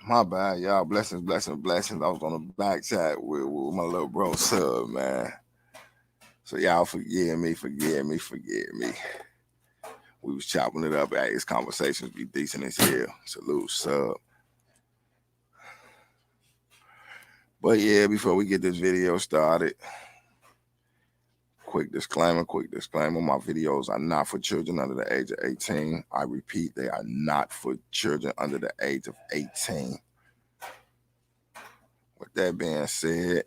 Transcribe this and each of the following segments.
My bad, y'all. Blessings, blessings, blessings. I was on the back chat with my little bro Sub, man. So y'all forgive me, forgive me, forgive me. We was chopping it up. His conversations be decent as hell. Salute, Sub. But yeah, before we get this video started, quick disclaimer. My videos are not for children under the age of 18. I repeat, they are not for children under the age of 18. With that being said,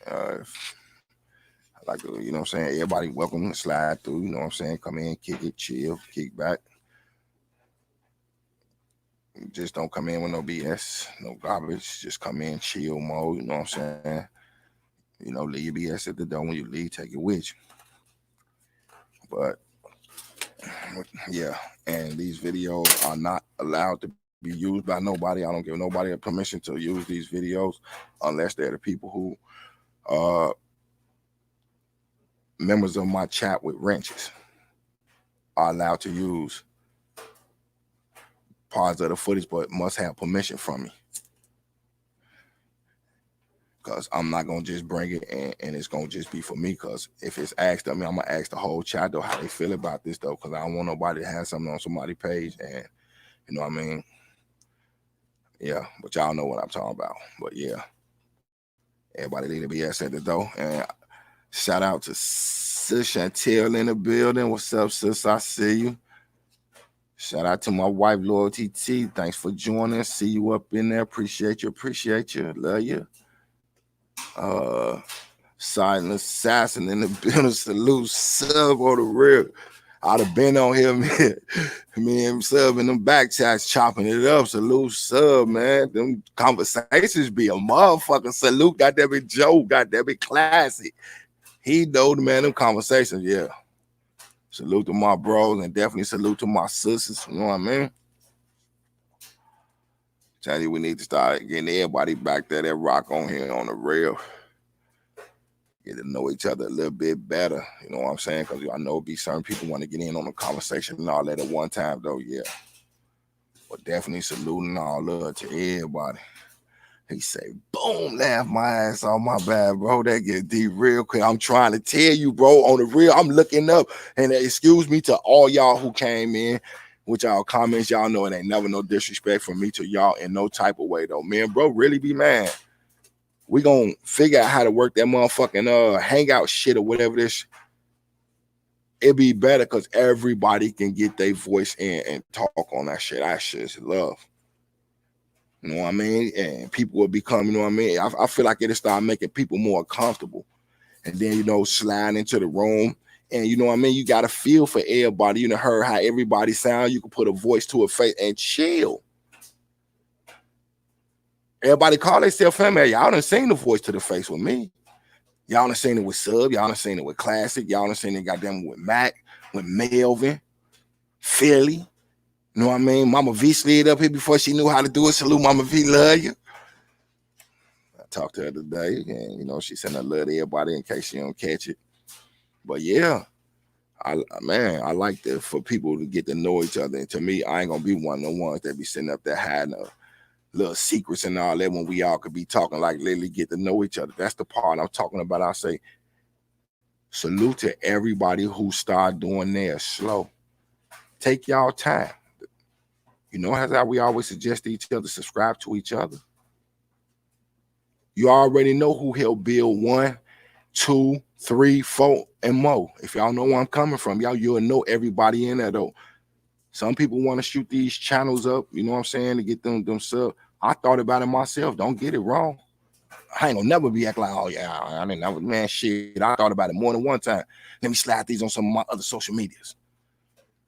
I like to, you know what I'm saying? Everybody welcome to slide through, you know what I'm saying? Come in, kick it, chill, kick back. Just don't come in with no BS, no garbage. Just come in, chill mode, you know what I'm saying? You know, leave your BS at the door. When you leave, take it with you. But yeah, and these videos are not allowed to be used by nobody. I don't give nobody a permission to use these videos unless they're the people who members of my chat with wrenches are allowed to use parts of the footage, but must have permission from me. Because I'm not gonna just bring it and it's gonna just be for me. Because if it's asked of me, I'm gonna ask the whole chat though how they feel about this though. Because I don't want nobody to have something on somebody's page and you know what I mean. Yeah, but y'all know what I'm talking about. But yeah, everybody need to be at the door. And shout out to Sis Chantel in the building. What's up, sis? I see you. Shout out to my wife, Loyalty T. Thanks for joining. See you up in there. Appreciate you. Love you. Silent Assassin in the building. Salute Sub on the real. I'd have been on here, man. Me and Sub in them back chats chopping it up. Salute Sub, man. Them conversations be a motherfucker. Salute, got that big joke, got that big classic. He know the man, them conversations, yeah. Salute to my bros and definitely salute to my sisters. You know what I mean? Tell you we need to start getting everybody back there that rock on here on the real. Get to know each other a little bit better. You know what I'm saying? Because I know be certain people want to get in on the conversation and all that at one time, though, yeah. But definitely saluting all love to everybody. He say, boom, laugh my ass off. My bad, bro. That get deep real quick. I'm trying to tell you, bro, on the real, I'm looking up. And excuse me to all y'all who came in with y'all comments. Y'all know it ain't never no disrespect from me to y'all in no type of way, though. Man, bro, really be mad. We gonna figure out how to work that motherfucking hangout shit or whatever this. It'd be better because everybody can get their voice in and talk on that shit. That shit's love. You know what I mean? And people will become, you know what I mean? I feel like it'll start making people more comfortable. And then, you know, slide into the room. And you know what I mean? You got to feel for everybody. You know, heard how everybody sound. You can put a voice to a face and chill. Everybody call themselves family. Y'all done seen the voice to the face with me. Y'all done seen it with Sub. Y'all done seen it with Classic. Y'all done seen it goddamn with Mac, with Melvin, Philly. You know what I mean? Mama V slid up here before she knew how to do it. Salute, Mama V, love you. I talked to her today, and you know she sent a love to everybody in case she don't catch it. But yeah, I like that for people to get to know each other. And to me, I ain't gonna be one of the ones that be sitting up there hiding little secrets and all that when we all could be talking like literally get to know each other. That's the part I'm talking about. I say salute to everybody who start doing theirs slow. Take y'all time. You know how we always suggest to each other, subscribe to each other. You already know who helped build 1, 2, 3, 4, and more. If y'all know where I'm coming from, you'll know everybody in there though. Some people want to shoot these channels up, you know what I'm saying, to get them subs. I thought about it myself. Don't get it wrong. I ain't gonna never be acting like, oh yeah, I didn't know, man, shit. I thought about it more than one time. Let me slide these on some of my other social medias.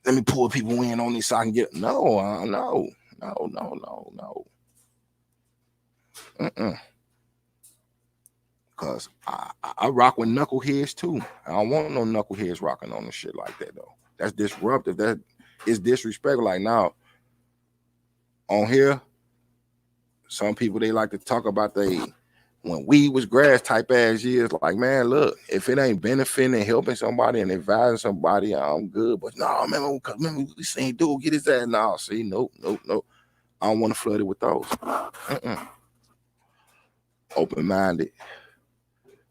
Let me pull people in on this so I can get no. Cause I rock with knuckleheads too. I don't want no knuckleheads rocking on the shit like that though. That's disruptive. That is disrespectful. Like now, on here, some people they like to talk about when weed was grass type ass years. Like, man, look, if it ain't benefiting and helping somebody and advising somebody, I'm good. But no, remember we seen dude get his ass. No, see, nope. I don't want to flood it with those. Open-minded,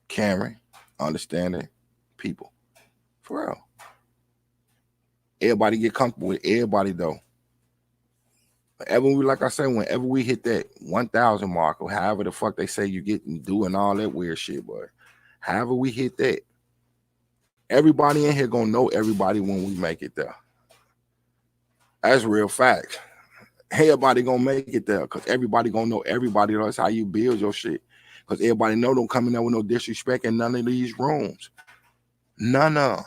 caring, understanding people. For real. Everybody get comfortable with everybody though. Like I said, whenever we hit that 1,000 mark or however the fuck they say you get and doing all that weird shit, but however we hit that, everybody in here gonna know everybody when we make it there. That's real fact. Everybody gonna make it there because everybody gonna know everybody. That's how you build your shit. Because everybody know don't come in there with no disrespect in none of these rooms. None of them.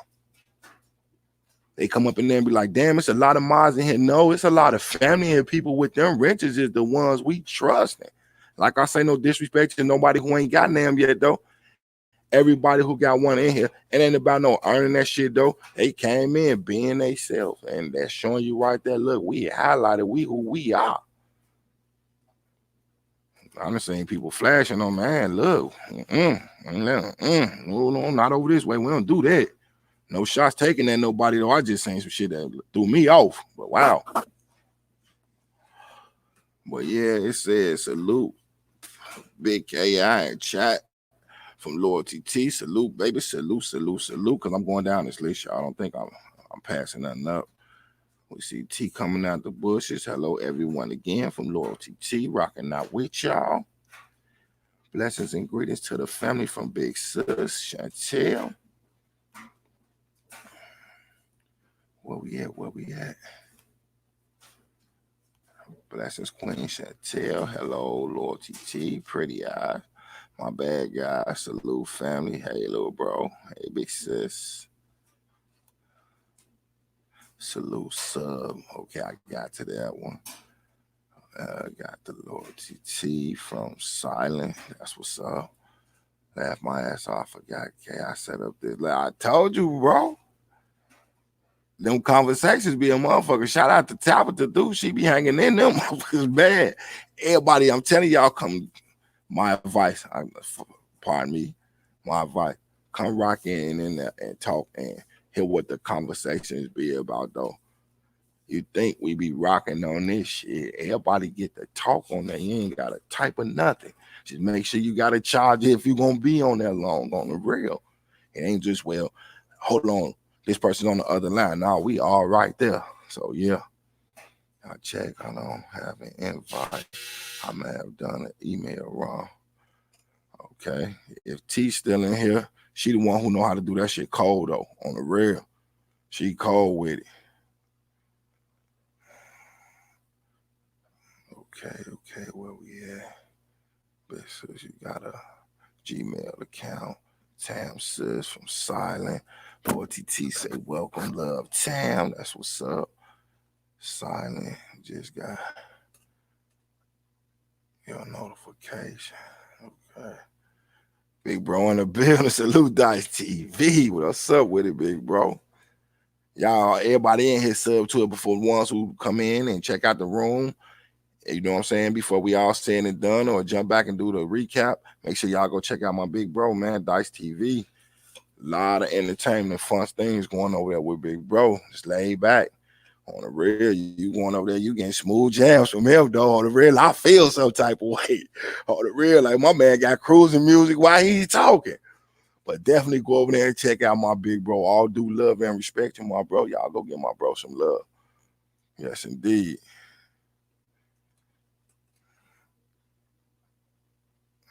They come up in there and be like, damn, it's a lot of mods in here. No, it's a lot of family and people with them riches is the ones we trust. Like I say, no disrespect to nobody who ain't got them yet, though. Everybody who got one in here, it ain't about no earning that shit, though. They came in being themselves, and that's showing you right there. Look, we highlighted who we are. I'm seeing people flashing on, man, look, no, not over this way. We don't do that. No shots taken at nobody, though. I just seen some shit that threw me off. But wow. But yeah, it says salute. Big KI in chat from Loyalty T. Salute, baby. Salute. Because I'm going down this list, y'all. I don't think I'm passing nothing up. We see T coming out the bushes. Hello, everyone, again from Loyalty T. Rocking out with y'all. Blessings and greetings to the family from Big Sis Chantel. Where we at? Blessings, Queen Chantel. Hello, Loyalty T. Pretty Eye. My bad guy. Salute, family. Hey, little bro. Hey, Big Sis. Salute, sub. Okay, I got to that one. Got the Loyalty T from Silent. That's what's up. Laugh my ass off. I forgot. Okay, I set up this. I told you, bro. Them conversations be a motherfucker. Shout out to Tabitha, dude. She be hanging in them motherfuckers bad. Everybody, I'm telling y'all, come. My advice, pardon me, my advice, come rock in there and talk and hear what the conversations be about, though. You think we be rocking on this shit. Everybody get to talk on there. You ain't got to type or nothing. Just make sure you got to charge it if you're going to be on there long, on the real. It ain't just, well, hold on. This person's on the other line. No, we all right there. So, yeah. I check. I don't have an invite. I may have done an email wrong. Okay. If T's still in here, she the one who know how to do that shit cold, though, on the real. She cold with it. Okay, where we at? Sis, you got a Gmail account. Tam Sis from Silent. Loyalty T say welcome, love. Tam, that's what's up. Silent, just got your notification. Okay. Big bro in the building. Salute Dice TV. What's up with it, big bro? Y'all, everybody in here sub to it before the ones who come in and check out the room. You know what I'm saying? Before we all said and done or jump back and do the recap, make sure y'all go check out my big bro, man, Dice TV. A lot of entertainment, fun things going over there with big bro. Just lay back. On the real, you going over there, you getting smooth jams from him, though. On the real, I feel some type of way. On the real, like my man got cruising music while he's talking. But definitely go over there and check out my big bro. All due love and respect to my bro. Y'all go give my bro some love. Yes, indeed.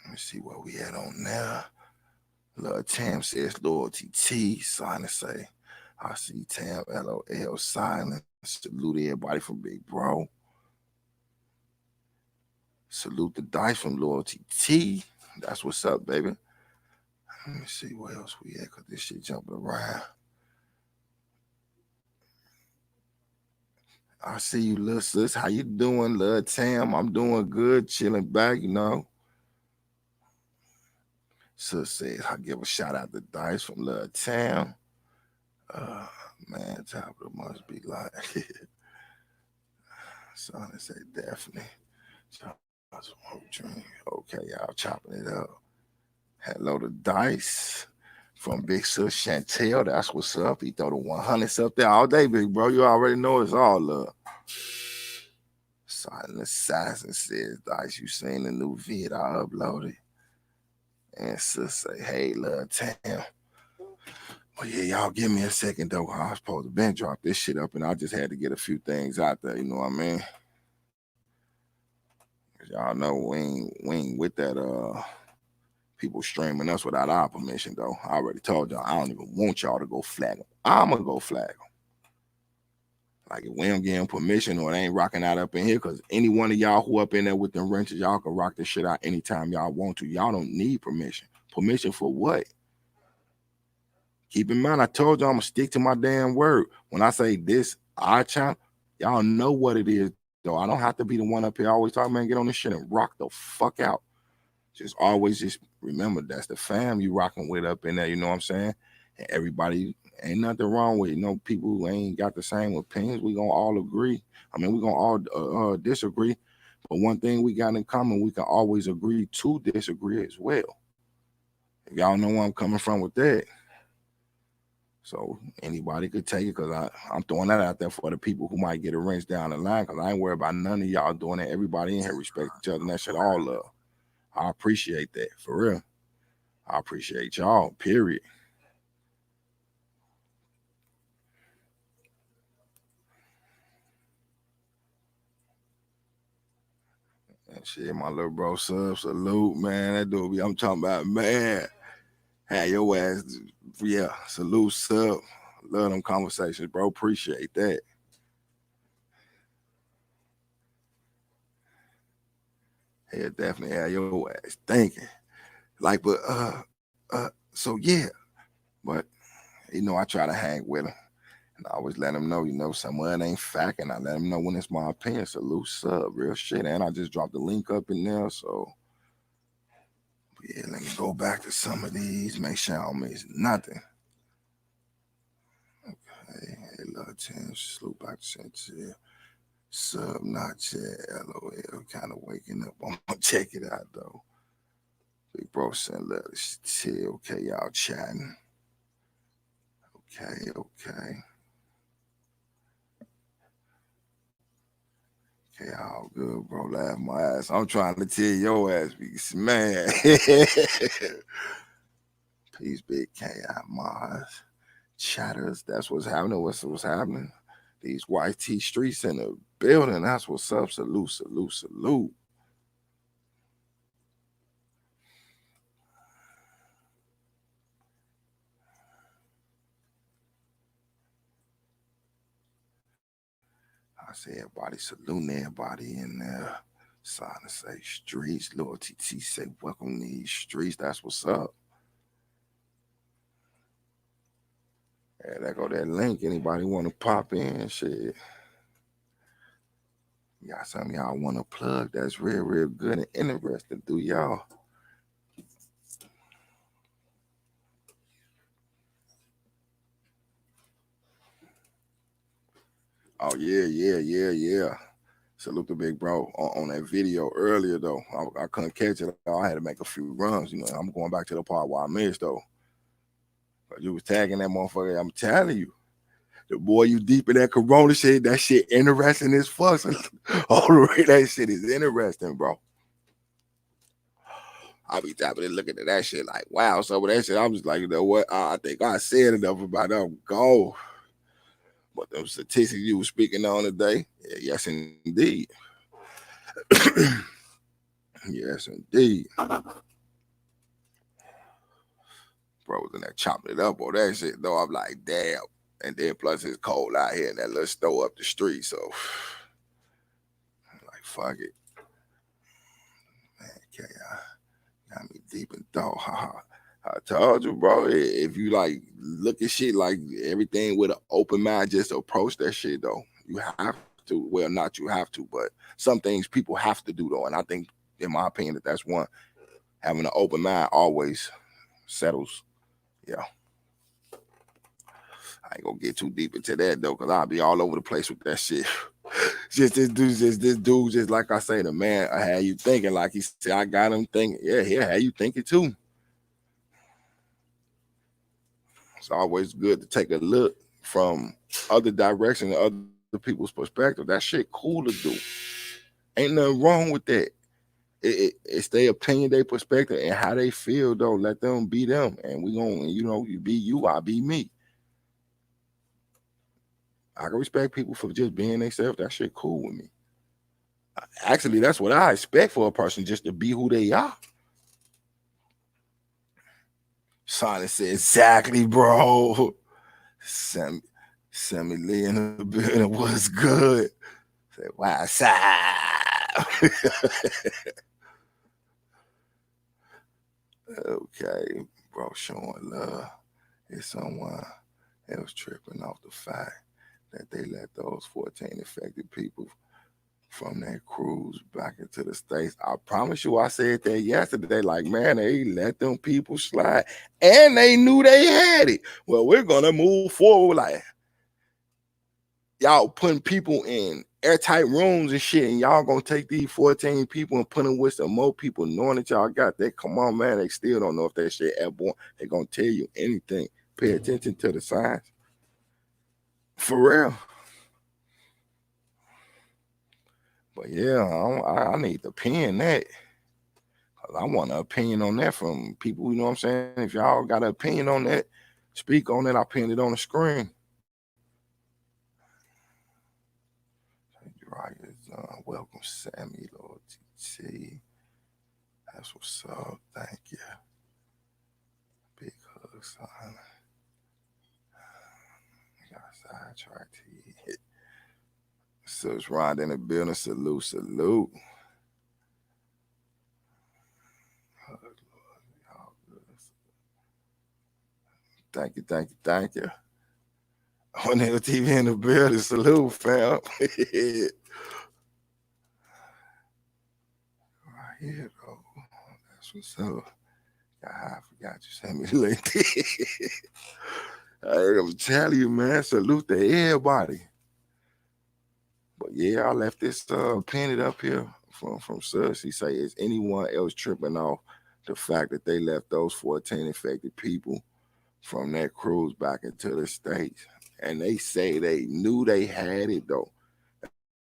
Let me see where we at on there. Love Tam says Loyalty T. Silent say, I see Tam LOL Silent. Salute everybody from Big Bro. Salute the Dice from Loyalty T. That's what's up, baby. Let me see where else we at, because this shit jumping around. I see you, little sis. How you doing, little Tam? I'm doing good, chilling back, you know. Sis says, I give a shout out to Dice from little Tam. Man, Tabitha must be like, son, I say definitely. Okay, y'all chopping it up. Hello to Dice from Big Sis Chantel. That's what's up. He throw the 100s up there all day, big bro. You already know it's all love. Silent Assassin says, Dice, you seen the new vid I uploaded? And sis say, hey, love, Tam. Well, yeah, y'all give me a second, though. I was supposed to been drop this shit up, and I just had to get a few things out there, you know what I mean? Y'all know we ain't with that, people streaming us without our permission, though. I already told y'all, I don't even want y'all to go flag them. I'm going to go flag them. Like, if we don't give them permission or they ain't rocking out up in here, because any one of y'all who up in there with them wrenches, y'all can rock this shit out anytime y'all want to. Y'all don't need permission. Permission for what? Keep in mind, I told y'all I'm going to stick to my damn word. When I say this, our channel, y'all know what it is, though. I don't have to be the one up here always talking, man, get on this shit and rock the fuck out. Just always just remember, that's the fam you rocking with up in there, you know what I'm saying? And everybody, ain't nothing wrong with, people who ain't got the same opinions. We gonna all agree. I mean, we gonna all disagree. But one thing we got in common, we can always agree to disagree as well. If y'all know where I'm coming from with that. So anybody could take it, because I'm throwing that out there for the people who might get a wrench down the line, because I ain't worried about none of y'all doing it. Everybody in here respect each other, and that shit all love. I appreciate that, for real. I appreciate y'all, period. And shit, my little bro Sub, salute, man. That dude be, I'm talking about, man. Hey, your ass, yeah, salute, Sub. Love them conversations, bro. Appreciate that. Yeah, definitely have your ass thinking. Like, but so yeah. But I try to hang with them. And I always let them know, some of it ain't fact, and I let them know when it's my opinion. Salute, Sub, real shit. And I just dropped the link up in there, so yeah, let me go back to some of these, make sure I don't miss nothing. Okay, hey, love Tim, salute back to Chantel. Sub, not yet, LOL, kind of waking up. I'm gonna check it out, though. Big bro sent letters, chill, okay, y'all chatting. Okay. Okay, all good, bro. Laugh my ass. I'm trying to tell your ass, man. Peace, big K.I. Mars. Chatters, that's what's happening. What's happening? These white T streets in the building. That's what's up. Salute, salute, salute. I say everybody saluting everybody in there. Sign to say streets. Lord TT say welcome these streets. That's what's up. Yeah, there go that link. Anybody want to pop in? Shit. Got something y'all want to plug that's real, real good and interesting. Do y'all? Oh, yeah. Salute the big bro on that video earlier, though. I couldn't catch it. I had to make a few runs. I'm going back to the part where I missed, though. But you was tagging that motherfucker. I'm telling you. The boy, you deep in that Corona shit, that shit interesting as fuck. All the way, that shit is interesting, bro. I be tapping and looking at that shit like, wow. So with that shit, I'm just like, you know what? I think I said enough about them. Go. But them statistics you were speaking on today, yeah, yes, indeed. Yes, indeed. Bro was in there chopping it up on that shit, though. I'm like, damn. And then plus it's cold out here in that little store up the street. So, I'm like, fuck it. Man, got me deep in thought. I told you, bro, if you like look at shit like everything with an open mind, just approach that shit, though. You have to. Well, not you have to, but some things people have to do, though. And I think, in my opinion, that's one. Having an open mind always settles. Yeah. I ain't gonna get too deep into that, though, because I'll be all over the place with that shit. This dude, just like I say, the man, I had you thinking, like he said, I got him thinking. Yeah, had you thinking too. It's always good to take a look from other direction, other people's perspective. That shit cool to do. Ain't nothing wrong with that. It's their opinion, their perspective, and how they feel, though. Let them be them. And we gonna, you be you, I be me. I can respect people for just being themselves. That shit cool with me. Actually, that's what I expect for a person, just to be who they are. Sonic said, exactly, bro. Sammy Lee in the building was good. Said, wow, side. Okay, bro, showing love. It's someone else tripping off the fact that they let those 14 affected people from that cruise back into the States. I promise you, I said that yesterday. Like, man, they let them people slide. And they knew they had it. Well, we're going to move forward. Like, y'all putting people in airtight rooms and shit, and y'all going to take these 14 people and put them with some more people, knowing that y'all got that. Come on, man. They still don't know if that shit airborne. They're going to tell you anything. Pay attention to the signs. For real. But yeah, I need to pin that. I want an opinion on that from people, you know what I'm saying? If y'all got an opinion on that, speak on it. I pinned it on the screen. Right, welcome, Sammy, Lord TT. That's what's up. Thank you. Big hugs, son. Got sidetracked here. So it's Ron in the building. Salute. Thank you. On the TV in the building. Salute, fam. Right here, though. That's what's up. I forgot you sent me the link. I'm telling you, man. Salute to everybody. But yeah, I left this pinned up here from Sus. He say, is anyone else tripping off the fact that they left those 14 infected people from that cruise back into the States? And they say they knew they had it, though.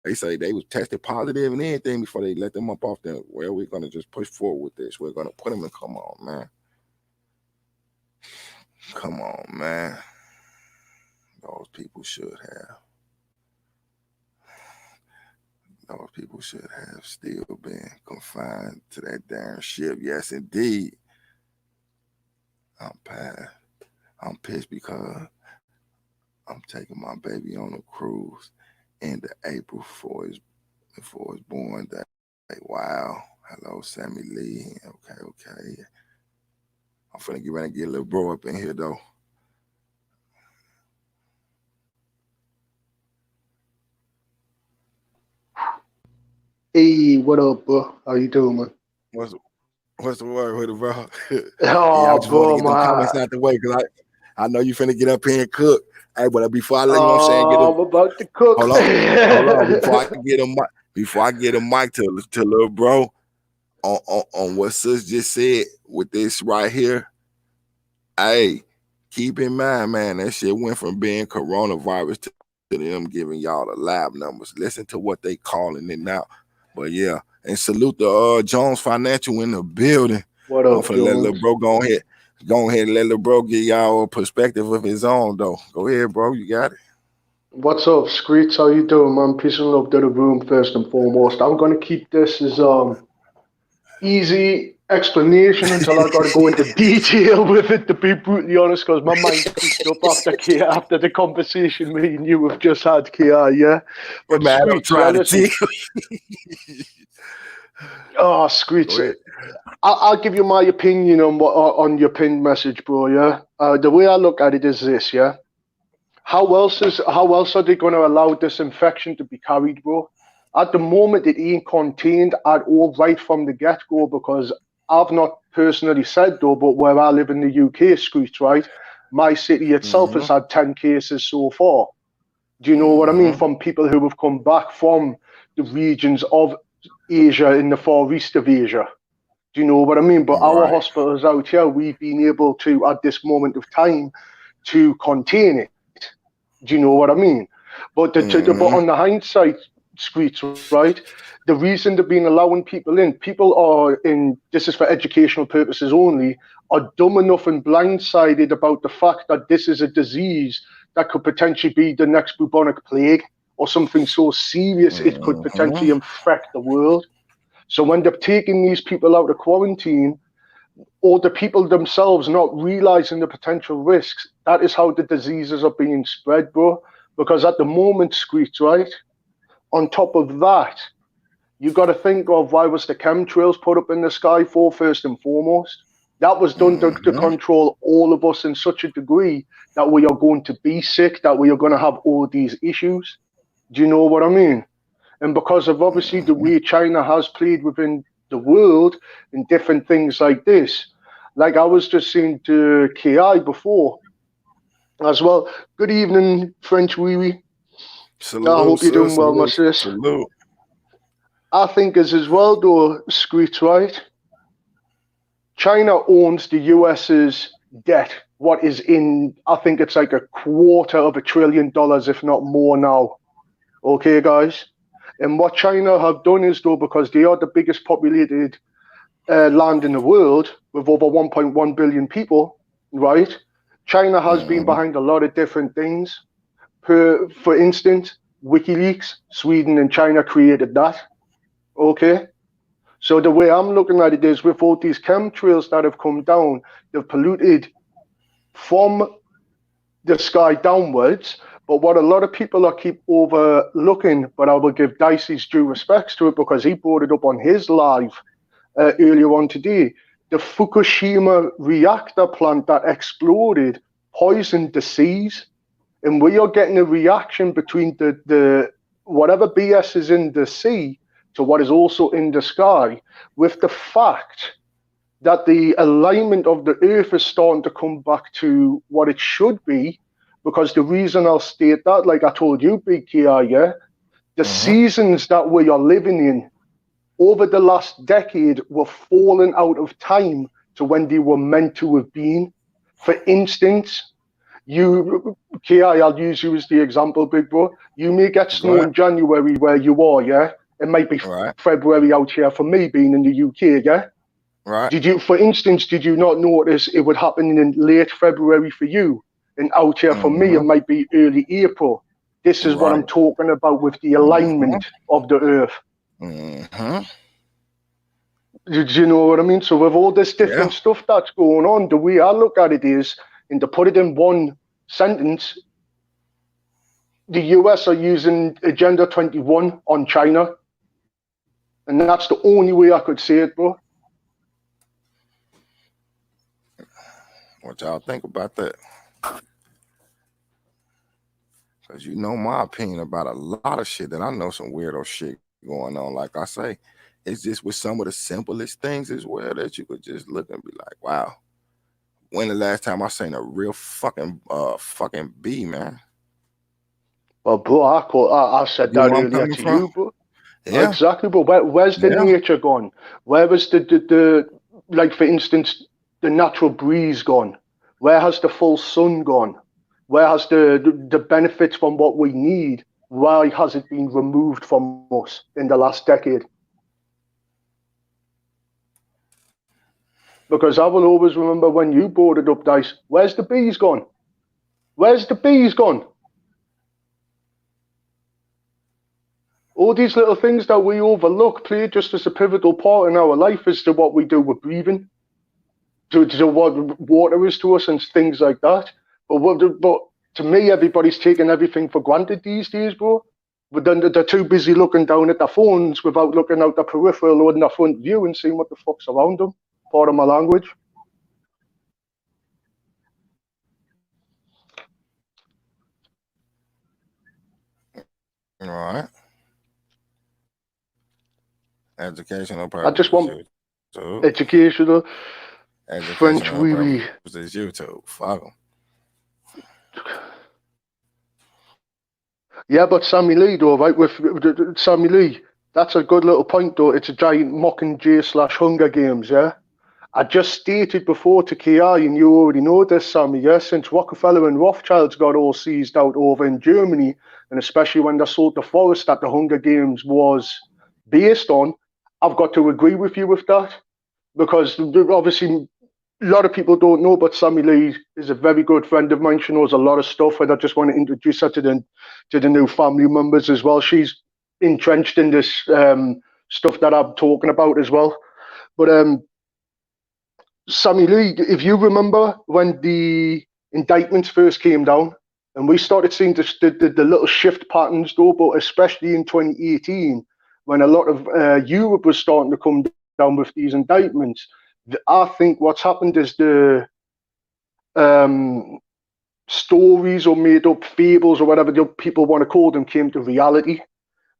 They say they was tested positive and anything before they let them up off there. Well, we're going to just push forward with this. We're going to put them in. Come on, man. Come on, man. Those people should have. Those people should have still been confined to that damn ship. Yes, indeed. I'm pissed because I'm taking my baby on a cruise in April before his born day. Wow. Hello, Sammy Lee. Okay. I'm finna get ready and get a little bro up in here, though. Hey, what up, bro? How you doing, man? What's the word with it, bro? Oh, I just bro, want to get the comments out the way because I know you finna get up here and cook. Hey, but before I let you know what I'm saying, I'm about to cook. Hold on. Before I get a mic to little bro on what Sis just said with this right here. Hey, keep in mind, man, that shit went from being coronavirus to them giving y'all the lab numbers. Listen to what they calling it now. But yeah, and salute the Jones Financial in the building. What up, I'm finna let little bro go ahead and let little bro get y'all a perspective of his own, though. Go ahead, bro. You got it. What's up, Screech? How you doing, man? Peace and love to the room, first and foremost. I'm going to keep this as easy explanation until I got to go into detail with it, to be brutally honest, because my mind's cooked up after the conversation me and you have just had, Kia, yeah? But man, Screech, yeah, listen. Oh, Screech. I'll give you my opinion on your pinned message, bro, yeah? The way I look at it is this, yeah? How else are they going to allow this infection to be carried, bro? At the moment, it ain't contained at all right from the get-go, because I've not personally said, though, but where I live in the UK, Screech, right? My city itself has had 10 cases so far. Do you know what I mean? From people who have come back from the regions of Asia, in the far east of Asia. Do you know what I mean? But our hospitals out here, we've been able to, at this moment of time, to contain it. Do you know what I mean? But but on the hindsight streets, right? The reason they've been allowing people are in, this is for educational purposes only, are dumb enough and blindsided about the fact that this is a disease that could potentially be the next bubonic plague or something so serious it could potentially infect the world. So when they're taking these people out of quarantine, or the people themselves not realizing the potential risks, that is how the diseases are being spread, bro. Because at the moment, Screech, right? On top of that, you got to think of why was the chemtrails put up in the sky for, first and foremost. That was done to control all of us in such a degree that we are going to be sick, that we are going to have all these issues. Do you know what I mean? And because of obviously the way China has played within the world and different things like this, like I was just saying to KI before as well. Good evening, French Wee Wee. Salute, I hope you're doing well, my sis. Salute. I think as well, though, Screech, right? China owns the US's debt. What is in, I think it's like $250 billion, if not more now. Okay, guys? And what China have done is, though, because they are the biggest populated land in the world with over 1.1 billion people, right? China has been behind a lot of different things. For instance, WikiLeaks, Sweden and China created that. Okay? So the way I'm looking at it is with all these chemtrails that have come down, they've polluted from the sky downwards. But what a lot of people are keep overlooking, but I will give Dicey's due respects to it because he brought it up on his live earlier on today. The Fukushima reactor plant that exploded poisoned the seas. And we are getting a reaction between the whatever BS is in the sea to what is also in the sky, with the fact that the alignment of the earth is starting to come back to what it should be. Because the reason I'll state that, like I told you, Big Kia, yeah, the seasons that we are living in over the last decade were falling out of time to when they were meant to have been. For instance, Kia, I'll use you as the example, big bro. You may get snow in January where you are, yeah? It might be February out here for me being in the UK, yeah? Right. For instance, did you not notice it would happen in late February for you? And out here for me, it might be early April. This is what I'm talking about with the alignment of the earth. Do you know what I mean? So with all this different stuff that's going on, the way I look at it is, and to put it in one sentence, the US are using Agenda 21 on China. And that's the only way I could say it, bro. What y'all think about that? Because you know my opinion about a lot of shit, that I know some weirdo shit going on. Like I say, it's just with some of the simplest things as well that you could just look and be like, wow. When the last time I seen a real fucking bee, man? Well, bro, I said that earlier to you, bro. Yeah. Exactly, bro. Where's the nature gone? Where was the like, for instance, the natural breeze gone? Where has the full sun gone? Where has the benefits from what we need? Why has it been removed from us in the last decade? Because I will always remember when you brought it up, Dice. Where's the bees gone? Where's the bees gone? All these little things that we overlook play just as a pivotal part in our life as to what we do with breathing, to what water is to us and things like that. But to me, everybody's taking everything for granted these days, bro. But then they're too busy looking down at their phones without looking out the peripheral or in their front view and seeing what the fuck's around them. Part of my language. All right. Educational purpose. I just want educational. French Wee. Is YouTube. Fuck them. Yeah, but Sammy Lee, though, right? With Sammy Lee, that's a good little point, though. It's a giant Mockingjay / Hunger Games, yeah? I just stated before to KI, and you already know this, Sammy, yes, since Rockefeller and Rothschilds got all seized out over in Germany, and especially when they sold the forest that the Hunger Games was based on, I've got to agree with you with that. Because obviously a lot of people don't know, but Sammy Lee is a very good friend of mine. She knows a lot of stuff, and I just want to introduce her to the new family members as well. She's entrenched in this stuff that I'm talking about as well. But Sammy Lee, if you remember when the indictments first came down, and we started seeing the little shift patterns though, but especially in 2018, when a lot of Europe was starting to come down with these indictments, I think what's happened is the stories or made up fables or whatever the people want to call them came to reality.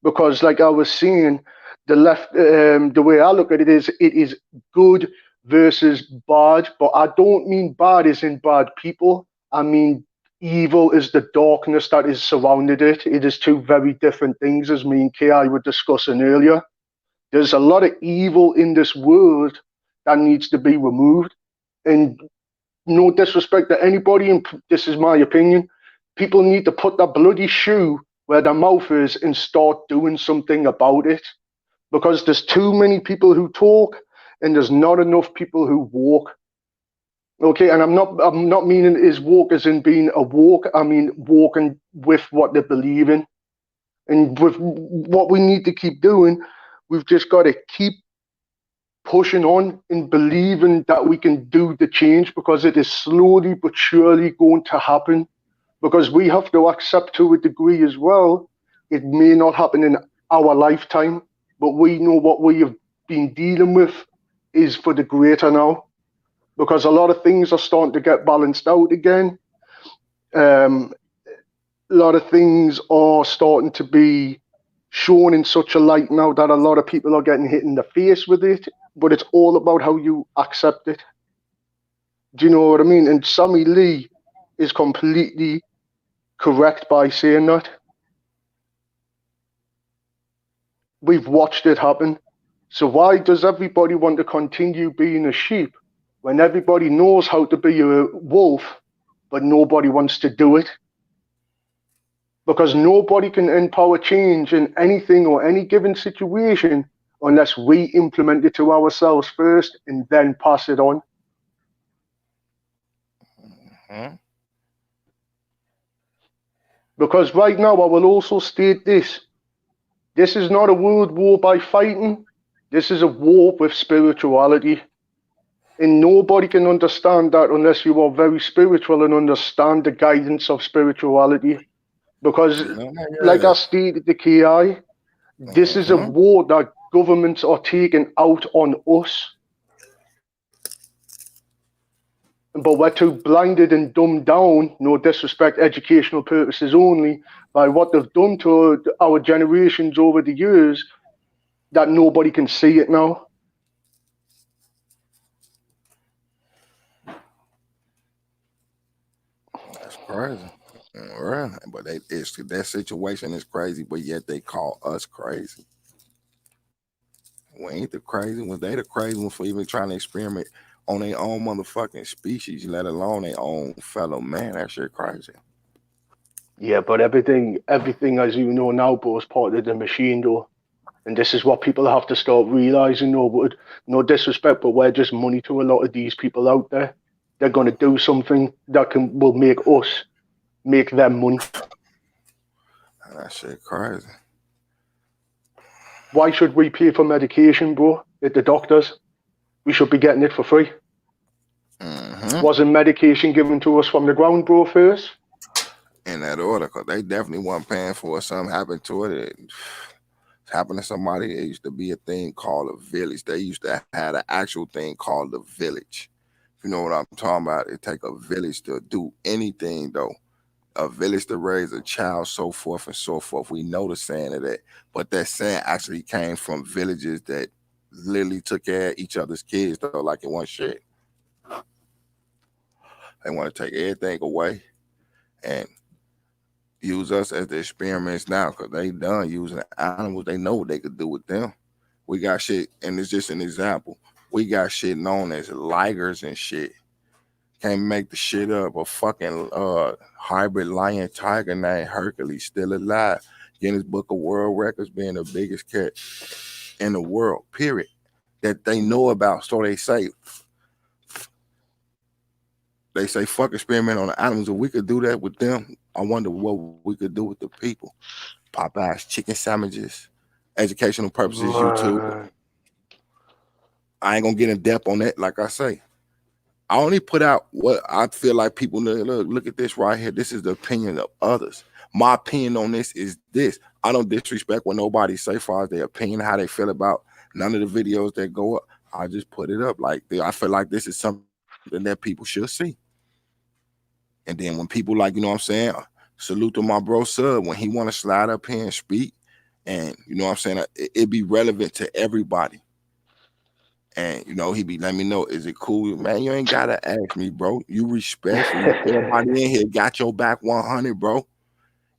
Because, like I was saying, the left, the way I look at it is good versus bad, but I don't mean bad as in bad people. I mean evil is the darkness that is surrounded it. It is two very different things, as me and Ki were discussing earlier. There's a lot of evil in this world that needs to be removed. And no disrespect to anybody, and this is my opinion, people need to put that bloody shoe where their mouth is and start doing something about it. Because there's too many people who talk and there's not enough people who walk. Okay, and I'm not meaning is walk as in being a walk. I mean walking with what they believe in. And with what we need to keep doing, we've just got to keep pushing on and believing that we can do the change, because it is slowly but surely going to happen. Because we have to accept to a degree as well, it may not happen in our lifetime, but we know what we have been dealing with is for the greater now. Because a lot of things are starting to get balanced out again. A lot of things are starting to be shown in such a light now that a lot of people are getting hit in the face with it, but it's all about how you accept it. Do you know what I mean? And Sammy Lee is completely correct by saying that. We've watched it happen. So why does everybody want to continue being a sheep when everybody knows how to be a wolf, but nobody wants to do it? Because nobody can empower change in anything or any given situation unless we implement it to ourselves first and then pass it on. Mm-hmm. Because right now, I will also state this. This is not a world war by fighting. This is a war with spirituality. And nobody can understand that unless you are very spiritual and understand the guidance of spirituality. Because, like I stated to KI, this is a war that governments are taking out on us. But we're too blinded and dumbed down, no disrespect, educational purposes only, by what they've done to our generations over the years, that nobody can see it now. That's crazy. Right. But that situation is crazy, but yet they call us crazy. We ain't the crazy ones. They the crazy ones for even trying to experiment on their own motherfucking species, let alone their own fellow man. That shit crazy. Yeah, but everything, as you know now, bro, is part of the machine, though. And this is what people have to start realizing. No disrespect, but we're just money to a lot of these people out there. They're going to do something that will make us make them money. That shit crazy. Why should we pay for medication, bro, at the doctors? We should be getting it for free. Mm-hmm. Wasn't medication given to us from the ground, bro, first? In that order, because they definitely weren't paying for it. Something happened to it. It happened to somebody. There used to be a thing called a village. They used to have an actual thing called the village. If you know what I'm talking about, it take a village to do anything, though. A village to raise a child, so forth and so forth. We know the saying of that. But that saying actually came from villages that literally took care of each other's kids, though, like it wasn't shit. They want to take everything away and use us as the experiments now, because they done using animals. They know what they could do with them. We got shit, and it's just an example. We got shit known as ligers and shit. Can't make the shit up. A fucking hybrid lion tiger named Hercules still alive. Guinness Book of World Records being the biggest cat in the world, period. That they know about. So they say fuck experiment on the animals. If we could do that with them, I wonder what we could do with the people. Popeyes chicken sandwiches, educational purposes, YouTube. I ain't gonna get in depth on that. Like I say, I only put out what I feel like people look at this right here. This is the opinion of others. My opinion on this is this. I don't disrespect what nobody say as far as their opinion, how they feel about none of the videos that go up. I just put it up. Like I feel like this is something that people should see. And then when people like, you know what I'm saying, salute to my bro Sub when he want to slide up here and speak, and you know what I'm saying, it be relevant to everybody. And you know, he be let me know, is it cool? Man, you ain't gotta ask me, bro. You respectful. Everybody in here got your back 100, bro.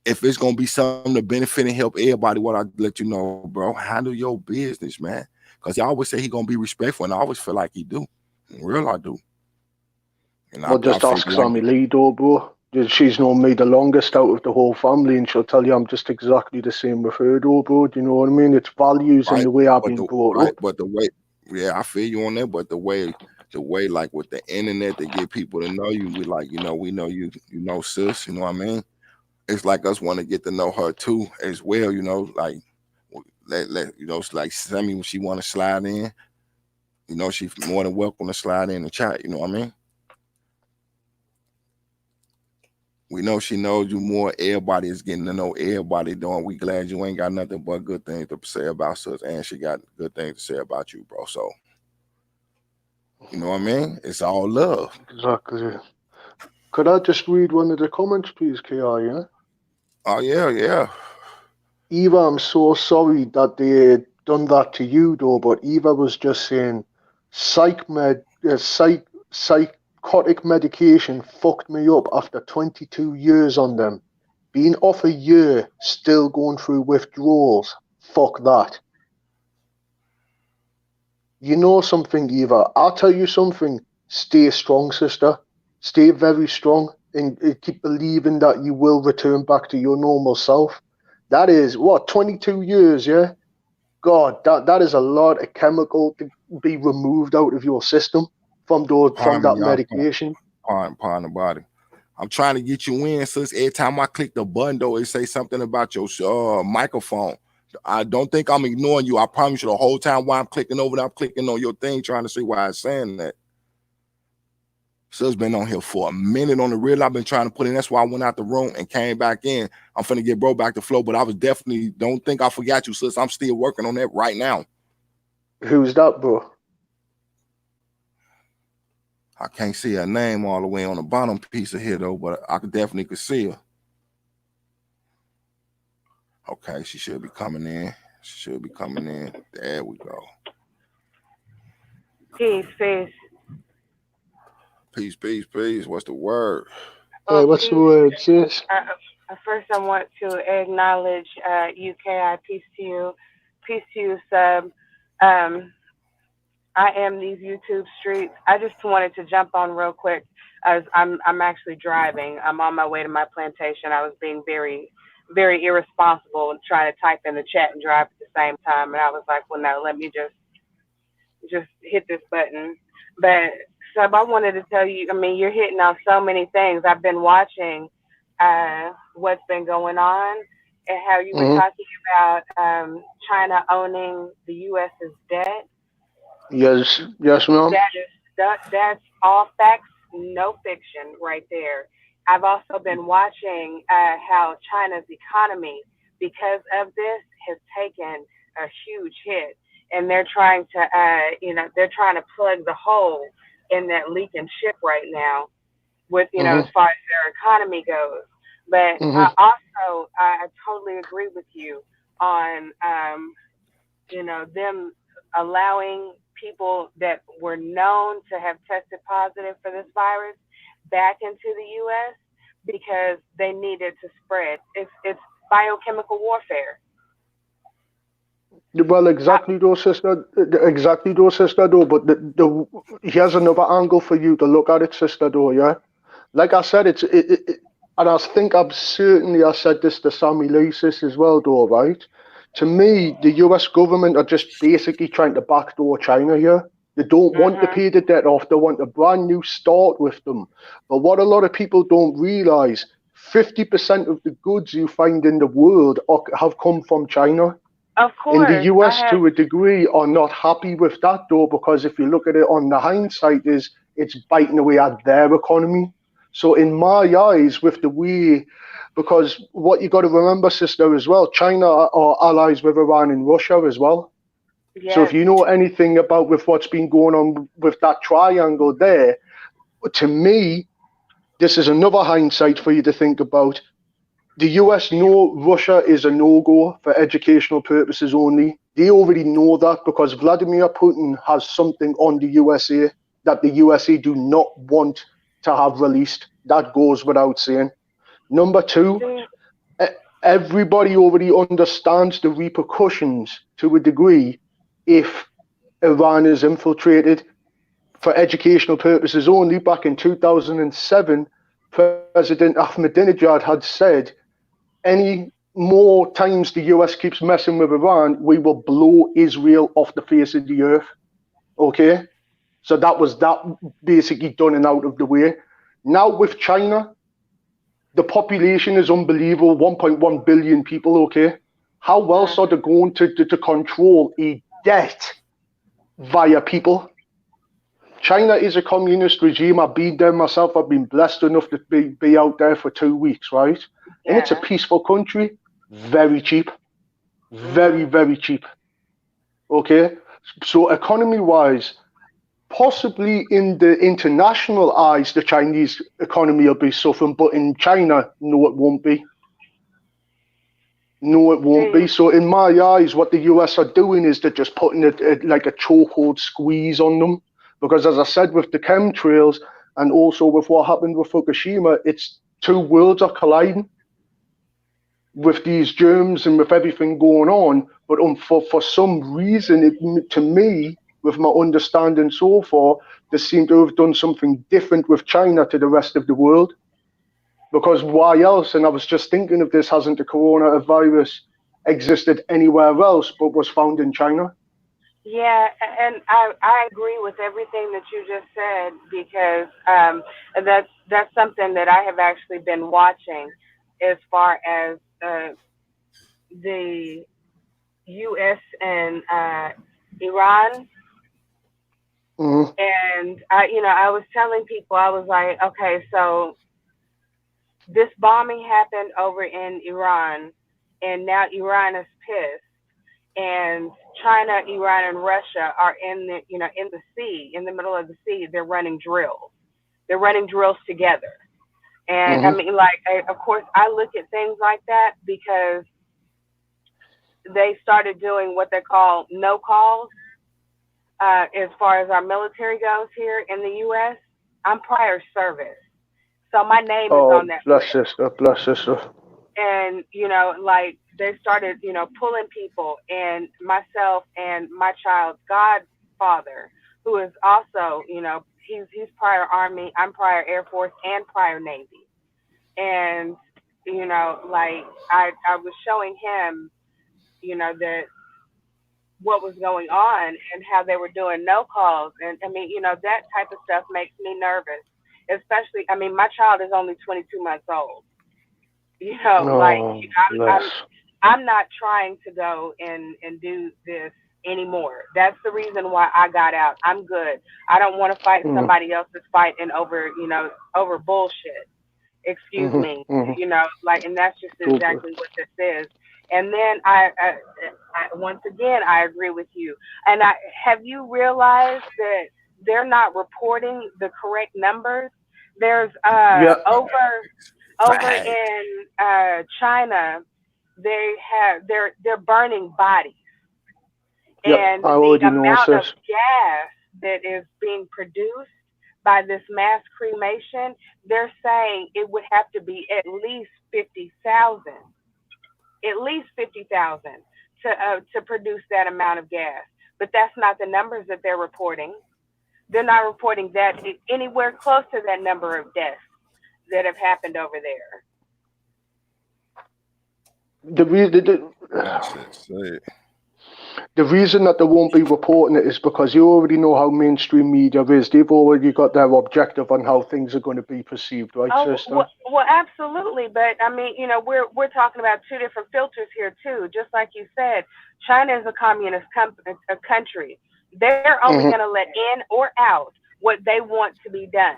If it's gonna be something to benefit and help everybody, what I let you know, bro. Handle your business, man. Because he always say he gonna be respectful, and I always feel like he do. In real, I do. And Well, just ask Sammy Lee, though, bro. She's known me the longest out of the whole family, and she'll tell you I'm just exactly the same with her, though, bro. Do you know what I mean? It's values and the way I've been brought up. But the way, yeah, I feel you on that. But the way, like with the internet, to get people to know you, we like, you know, we know you, you know, sis. You know what I mean? It's like us want to get to know her too, as well. You know, like let you know, it's like Sammy when she want to slide in. You know, she's more than welcome to slide in the chat. You know what I mean? We know she knows you more. Everybody is getting to know everybody doing. We glad you ain't got nothing but good things to say about us, and she got good things to say about you, bro. So, you know what I mean? It's all love. Exactly. Could I just read one of the comments, please, KR, yeah? Oh, yeah. Eva, I'm so sorry that they done that to you, though, but Eva was just saying psychotic medication fucked me up after 22 years on them. Being off a year, still going through withdrawals. Fuck that. You know something, Eva? I'll tell you something. Stay strong, sister. Stay very strong and keep believing that you will return back to your normal self. That is, what, 22 years, yeah? God, that is a lot of chemical to be removed out of your system from that medication. Pardon the body. I'm trying to get you in, sis. Every time I click the button, though, it say something about your microphone. I don't think I'm ignoring you. I promise you the whole time while I'm clicking over there, I'm clicking on your thing, trying to see why it's saying that. Sis been on here for a minute on the real. I've been trying to put in. That's why I went out the room and came back in. I'm finna get bro back to flow, but I was definitely, don't think I forgot you, sis. I'm still working on that right now. Who's that, bro? I can't see her name all the way on the bottom piece of here, though, but I could see her. Okay, she should be coming in. There we go. Peace. Peace. What's the word? Hey, what's the word, sis? First, I want to acknowledge UKI. Peace to you, Sub. I am these YouTube streets. I just wanted to jump on real quick as I'm actually driving. I'm on my way to my plantation. I was being very, very irresponsible and trying to type in the chat and drive at the same time. And I was like, well, no, let me just hit this button. But Sub, I wanted to tell you, I mean, you're hitting on so many things. I've been watching what's been going on and how you were talking about China owning the U.S.'s debt. Yes, ma'am. That's all facts, no fiction right there. I've also been watching how China's economy, because of this, has taken a huge hit, and they're trying to plug the hole in that leaking ship right now, with as far as their economy goes. But I totally agree with you on them allowing people that were known to have tested positive for this virus back into the U.S. because they needed to spread. It's biochemical warfare. Well, exactly though, sister. Exactly though, sister. Though, but here's another angle for you to look at it, sister. Though, yeah. Like I said, and I think I said this to Sammy Lysis as well, though, right? To me, the US government are just basically trying to backdoor China here. They don't want to Mhm. pay the debt off. They want a brand new start with them. But what a lot of people don't realize, 50% of the goods you find in the world have come from China. Of In the course, I US, have. to a degree, are not happy with that, though, because if you look at it on the hindsight, is it's biting away at their economy. So in my eyes, with the way, because what you got to remember, sister, as well, China are allies with Iran and Russia as well. So if Yes. you know anything about with what's been going on with that triangle there, to me, this is another hindsight for you to think about. The US know Russia is a no-go for educational purposes only. They already know that because Vladimir Putin has something on the USA that the USA do not want to have released. That goes without saying. Number two, See, everybody already understands the repercussions to a degree if Iran is infiltrated for educational purposes only. Back in 2007, President Ahmadinejad had said, any more times the US keeps messing with Iran, we will blow Israel off the face of the earth. Okay? So that was that basically done and out of the way. Now with China, the population is unbelievable, 1.1 billion people, okay? How else are they going to control a debt via people? China is a communist regime. I've been there myself. I've been blessed enough to be out there for 2 weeks, right? And it's a yeah. peaceful country, very cheap, very, Mhm. very cheap. Okay? So, economy wise, possibly in the international eyes, the Chinese economy will be suffering, but in China, no, it won't be. No, it won't See, be. So, in my eyes, what the US are doing is they're just putting it like a chokehold squeeze on them. Because, as I said, with the chemtrails and also with what happened with Fukushima, it's two worlds are colliding with these germs and with everything going on. But for some reason, to me, with my understanding so far, they seem to have done something different with China to the rest of the world. Because why else? And I was just thinking of this, hasn't the coronavirus existed anywhere else but was found in China? yeah, and I agree with everything that you just said because that's something that I have actually been watching as far as the U.S. and Iran. Mm-hmm. And I was telling people, I was like, okay, so this bombing happened over in Iran, and now Iran is pissed, and China, Iran, and Russia are in the sea, in the middle of the sea. They're running drills. They're running drills together, and I Mm-hmm. mean, like, of course, I look at things like that because they started doing what they call no calls. As far as our military goes here in the U.S., I'm prior service, so my name is on Oh, that bless list. sister, bless sister. And like they started pulling people, and myself and my child's godfather, who is also he's prior Army, I'm prior Air Force and prior Navy. And like I was showing him that what was going on and how they were doing no calls. And I mean, that type of stuff makes me nervous, especially, I mean, my child is only 22 months old. Like, Oh, bless. I'm not trying to go and do this anymore. That's the reason why I got out. I'm good. I don't want to fight Mm-hmm. somebody else's fight and over bullshit. Excuse Mm-hmm. me. Mm-hmm. Like, and that's just Totally. exactly what this is. And then I once again, I agree with you. And have you realized that they're not reporting the correct numbers? There's Yeah. over Fact. in China, they're burning bodies, Yep. and I the already know, amount of sis. gas that is being produced by this mass cremation, they're saying it would have to be at least 50,000 to produce that amount of gas. But that's not the numbers that they're reporting. They're not reporting that anywhere close to that number of deaths that have happened over there. The reason that they won't be reporting it is because you already know how mainstream media is. They've already got their objective on how things are going to be perceived, right, sister? Well, absolutely. But I mean, you know, we're talking about two different filters here too. Just like you said, China is a communist country. They're only going to let in or out what they want to be done.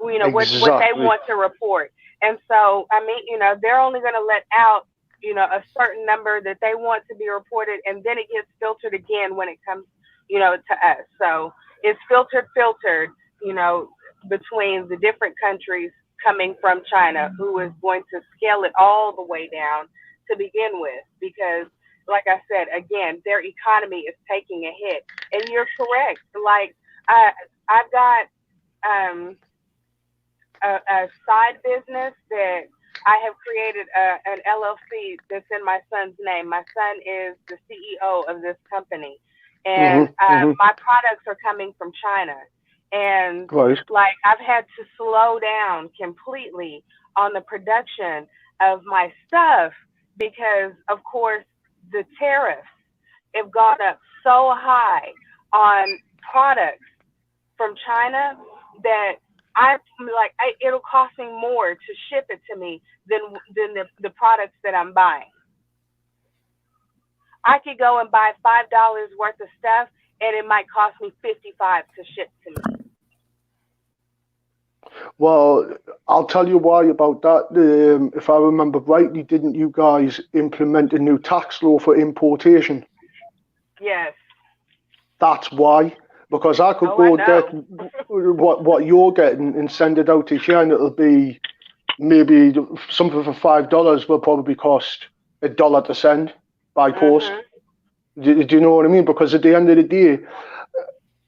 You know, what they want to report. And so, I mean, you know, they're only going to let out, you know, a certain number that they want to be reported, and then it gets filtered again when it comes, you know, to us. So it's filtered, you know, between the different countries coming from China, who is going to scale it all the way down to begin with, because like I said, again, their economy is taking a hit. And you're correct. Like I've got a side business that I have created an LLC that's in my son's name. My son is the CEO of this company, and my products are coming from China. And like I've had to slow down completely on the production of my stuff because, of course, the tariffs have gone up so high on products from China that it'll cost me more to ship it to me than the products that I'm buying. I could go and buy $5 worth of stuff, and it might cost me $55 to ship to me. Well, I'll tell you why about that. If I remember rightly, didn't you guys implement a new tax law for importation? Yes. That's why. Because I could go get what you're getting and send it out to China. It'll be maybe something for $5 will probably cost $1 to send by post. Do you know what I mean? Because at the end of the day,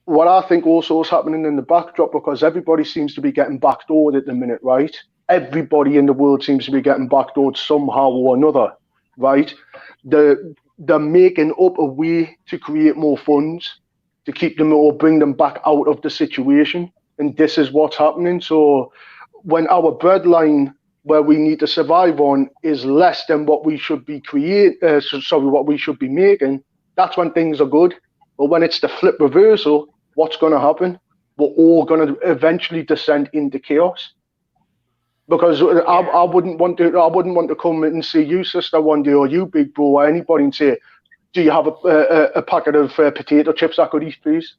what I think also is happening in the backdrop, because everybody seems to be getting backdoored at the minute, right? Everybody in the world seems to be getting backdoored somehow or another, right? They're making up a way to create more funds, to keep them or bring them back out of the situation. And this is what's happening. So when our breadline where we need to survive on is less than what we should be what we should be making, that's when things are good. But when it's the flip reversal, what's going to happen? We're all going to eventually descend into chaos. Because I wouldn't want to come and see you, sister, one day, or you, big bro, or anybody, and say, do you have a packet of potato chips I could eat, please?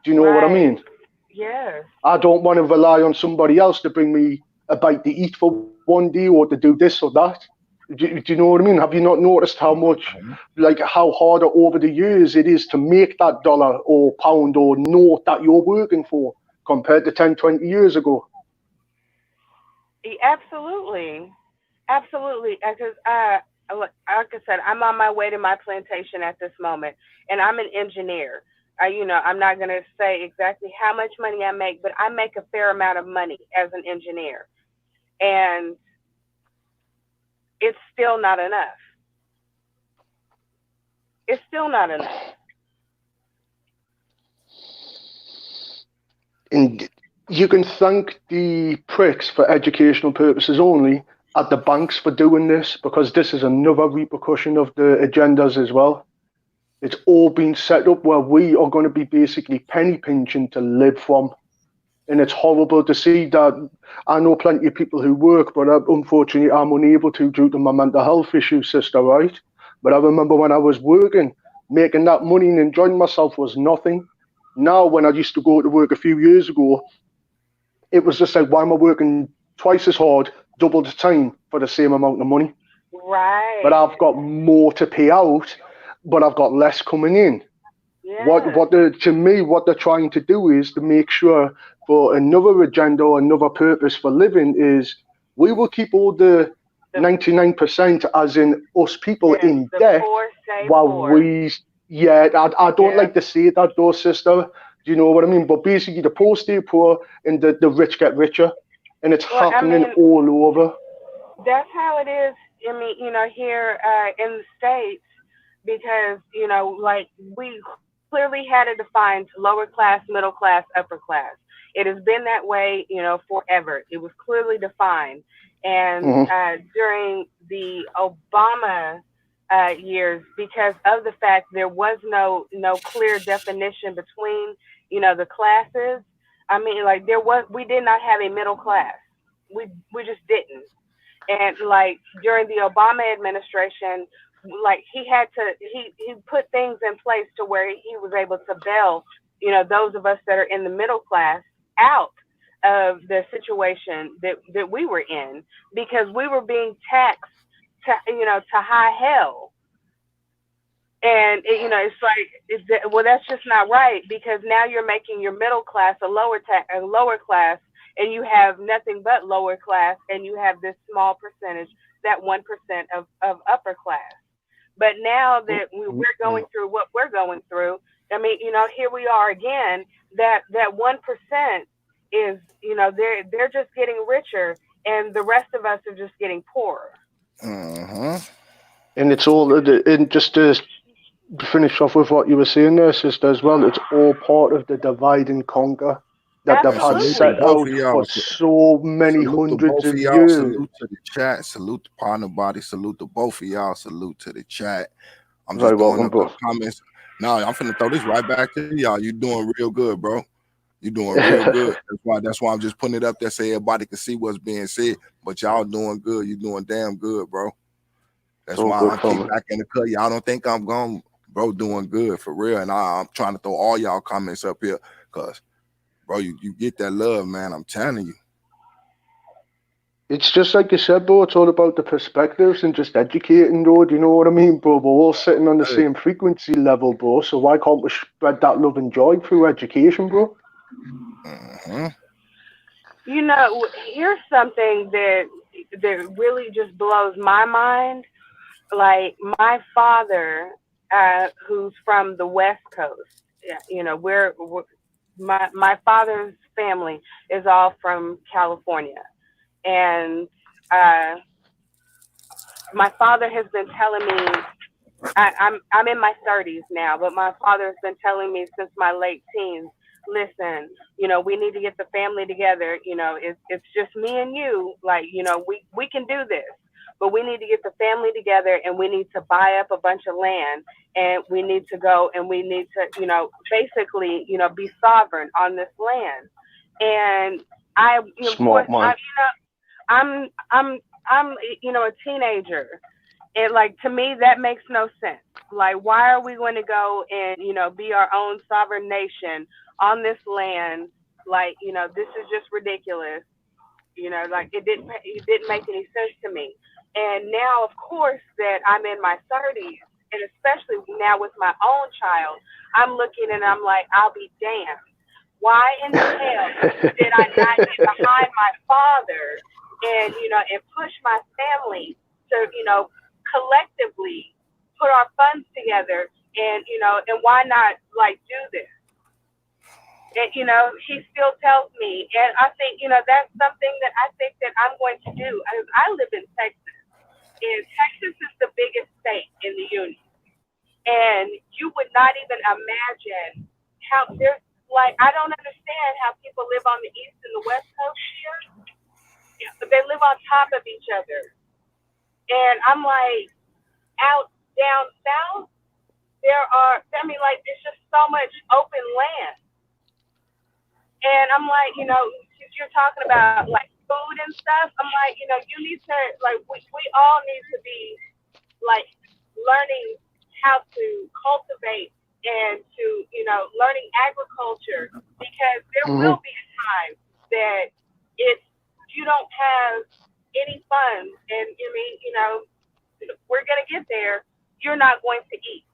Do you know what I mean? Yes. I don't want to rely on somebody else to bring me a bite to eat for one day or to do this or that. Do you know what I mean? Have you not noticed how much, like how harder over the years it is to make that dollar or pound or note that you're working for compared to 10, 20 years ago? Absolutely. Absolutely. Because like I said, I'm on my way to my plantation at this moment, and I'm an engineer. You know, I'm not going to say exactly how much money I make, but I make a fair amount of money as an engineer. And it's still not enough. It's still not enough. And you can thank the pricks for educational purposes only at the banks for doing this, because this is another repercussion of the agendas as well. It's all been set up where we are going to be basically penny pinching to live from. And it's horrible to see that. I know plenty of people who work, but unfortunately I'm unable to due to my mental health issues, sister, right? But I remember when I was working, making that money and enjoying myself was nothing. Now, when I used to go to work a few years ago, it was just like, why am I working twice as hard, double the time for the same amount of money? Right. But I've got more to pay out, but I've got less coming in. Yeah. To me, what they're trying to do is to make sure for another agenda or another purpose for living is we will keep all the 99%, as in us people, in debt, while we, I don't like to say that though, sister. Do you know what I mean? But basically, the poor stay poor and the rich get richer, and it's happening all over. That's how it is. I mean, you know, here in the States, because, you know, like we clearly had a defined lower class, middle class, upper class. It has been that way, you know, forever. It was clearly defined. And Mhm. during the Obama years, because of the fact there was no clear definition between, you know, the classes. I mean, like we did not have a middle class. We just didn't. And like during the Obama administration, like he put things in place to where he was able to bail, you know, those of us that are in the middle class out of the situation that we were in, because we were being taxed to, you know, to high hell. And you know, it's like, well, that's just not right, because now you're making your middle class a lower class, and you have nothing but lower class, and you have this small percentage, that 1% of upper class. But now that we're going through what we're going through, I mean, you know, here we are again. That 1% is, you know, they're just getting richer, and the rest of us are just getting poorer. Uh-huh. And it's all, and just to finish off with what you were saying there, sister, as well, it's all part of the divide and conquer that they've had Absolutely. set Both out of for y'all. so many Salute to hundreds both of of y'all. years. Salute to the chat. Salute the partner body. Salute to both of y'all. Salute to the chat. I'm just Very throwing welcome, up bro. the comments. No, I'm finna throw this right back to y'all. You doing real good, bro. You doing real good. That's why I'm just putting it up there so everybody can see what's being said. But y'all doing good. You doing damn good, bro. That's So why good, I keep family. back in the cut. Y'all don't think I'm gone, bro. Doing good for real. And I'm trying to throw all y'all comments up here, cause, bro, you get that love, man. I'm telling you. It's just like you said, bro. It's all about the perspectives and just educating, though. Do you know what I mean, bro? We're all sitting on the Hey. same frequency level, bro. So why can't we spread that love and joy through education, bro? Uh-huh. You know, here's something that really just blows my mind. Like my father, who's from the West Coast, you know, my father's family is all from California, and my father has been telling me, I'm in my 30s now, but my father has been telling me since my late teens, listen, you know, we need to get the family together. You know, it's just me and you. Like, you know, we can do this, but we need to get the family together, and we need to buy up a bunch of land, and we need to go, and we need to, you know, basically, you know, be sovereign on this land. And I, you know, of course, Smart man. I'm, you know, a teenager. It, like, to me, that makes no sense. Like, why are we going to go and, you know, be our own sovereign nation on this land? Like, you know, this is just ridiculous. You know, like it didn't make any sense to me. And now, of course, that I'm in my 30s, and especially now with my own child, I'm looking and I'm like, I'll be damned. Why in the hell did I not get behind my father and, you know, and push my family to, you know, collectively put our funds together, and, you know, and why not like do this? And, you know, he still tells me, and I think, you know, that's something that I think that I'm going to do. I live in Texas, and Texas is the biggest state in the union. And you would not even imagine how there's, like, I don't understand how people live on the East and the West Coast here. But they live on top of each other. And I'm like, out down south, like, there's just so much open land. And I'm like, you know, since you're talking about like food and stuff, I'm like, you know, you need to, like, we all need to be like learning how to cultivate and to, you know, learning agriculture, because there will be a time that if you don't have any funds, and I mean, you know, we're going to get there, you're not going to eat.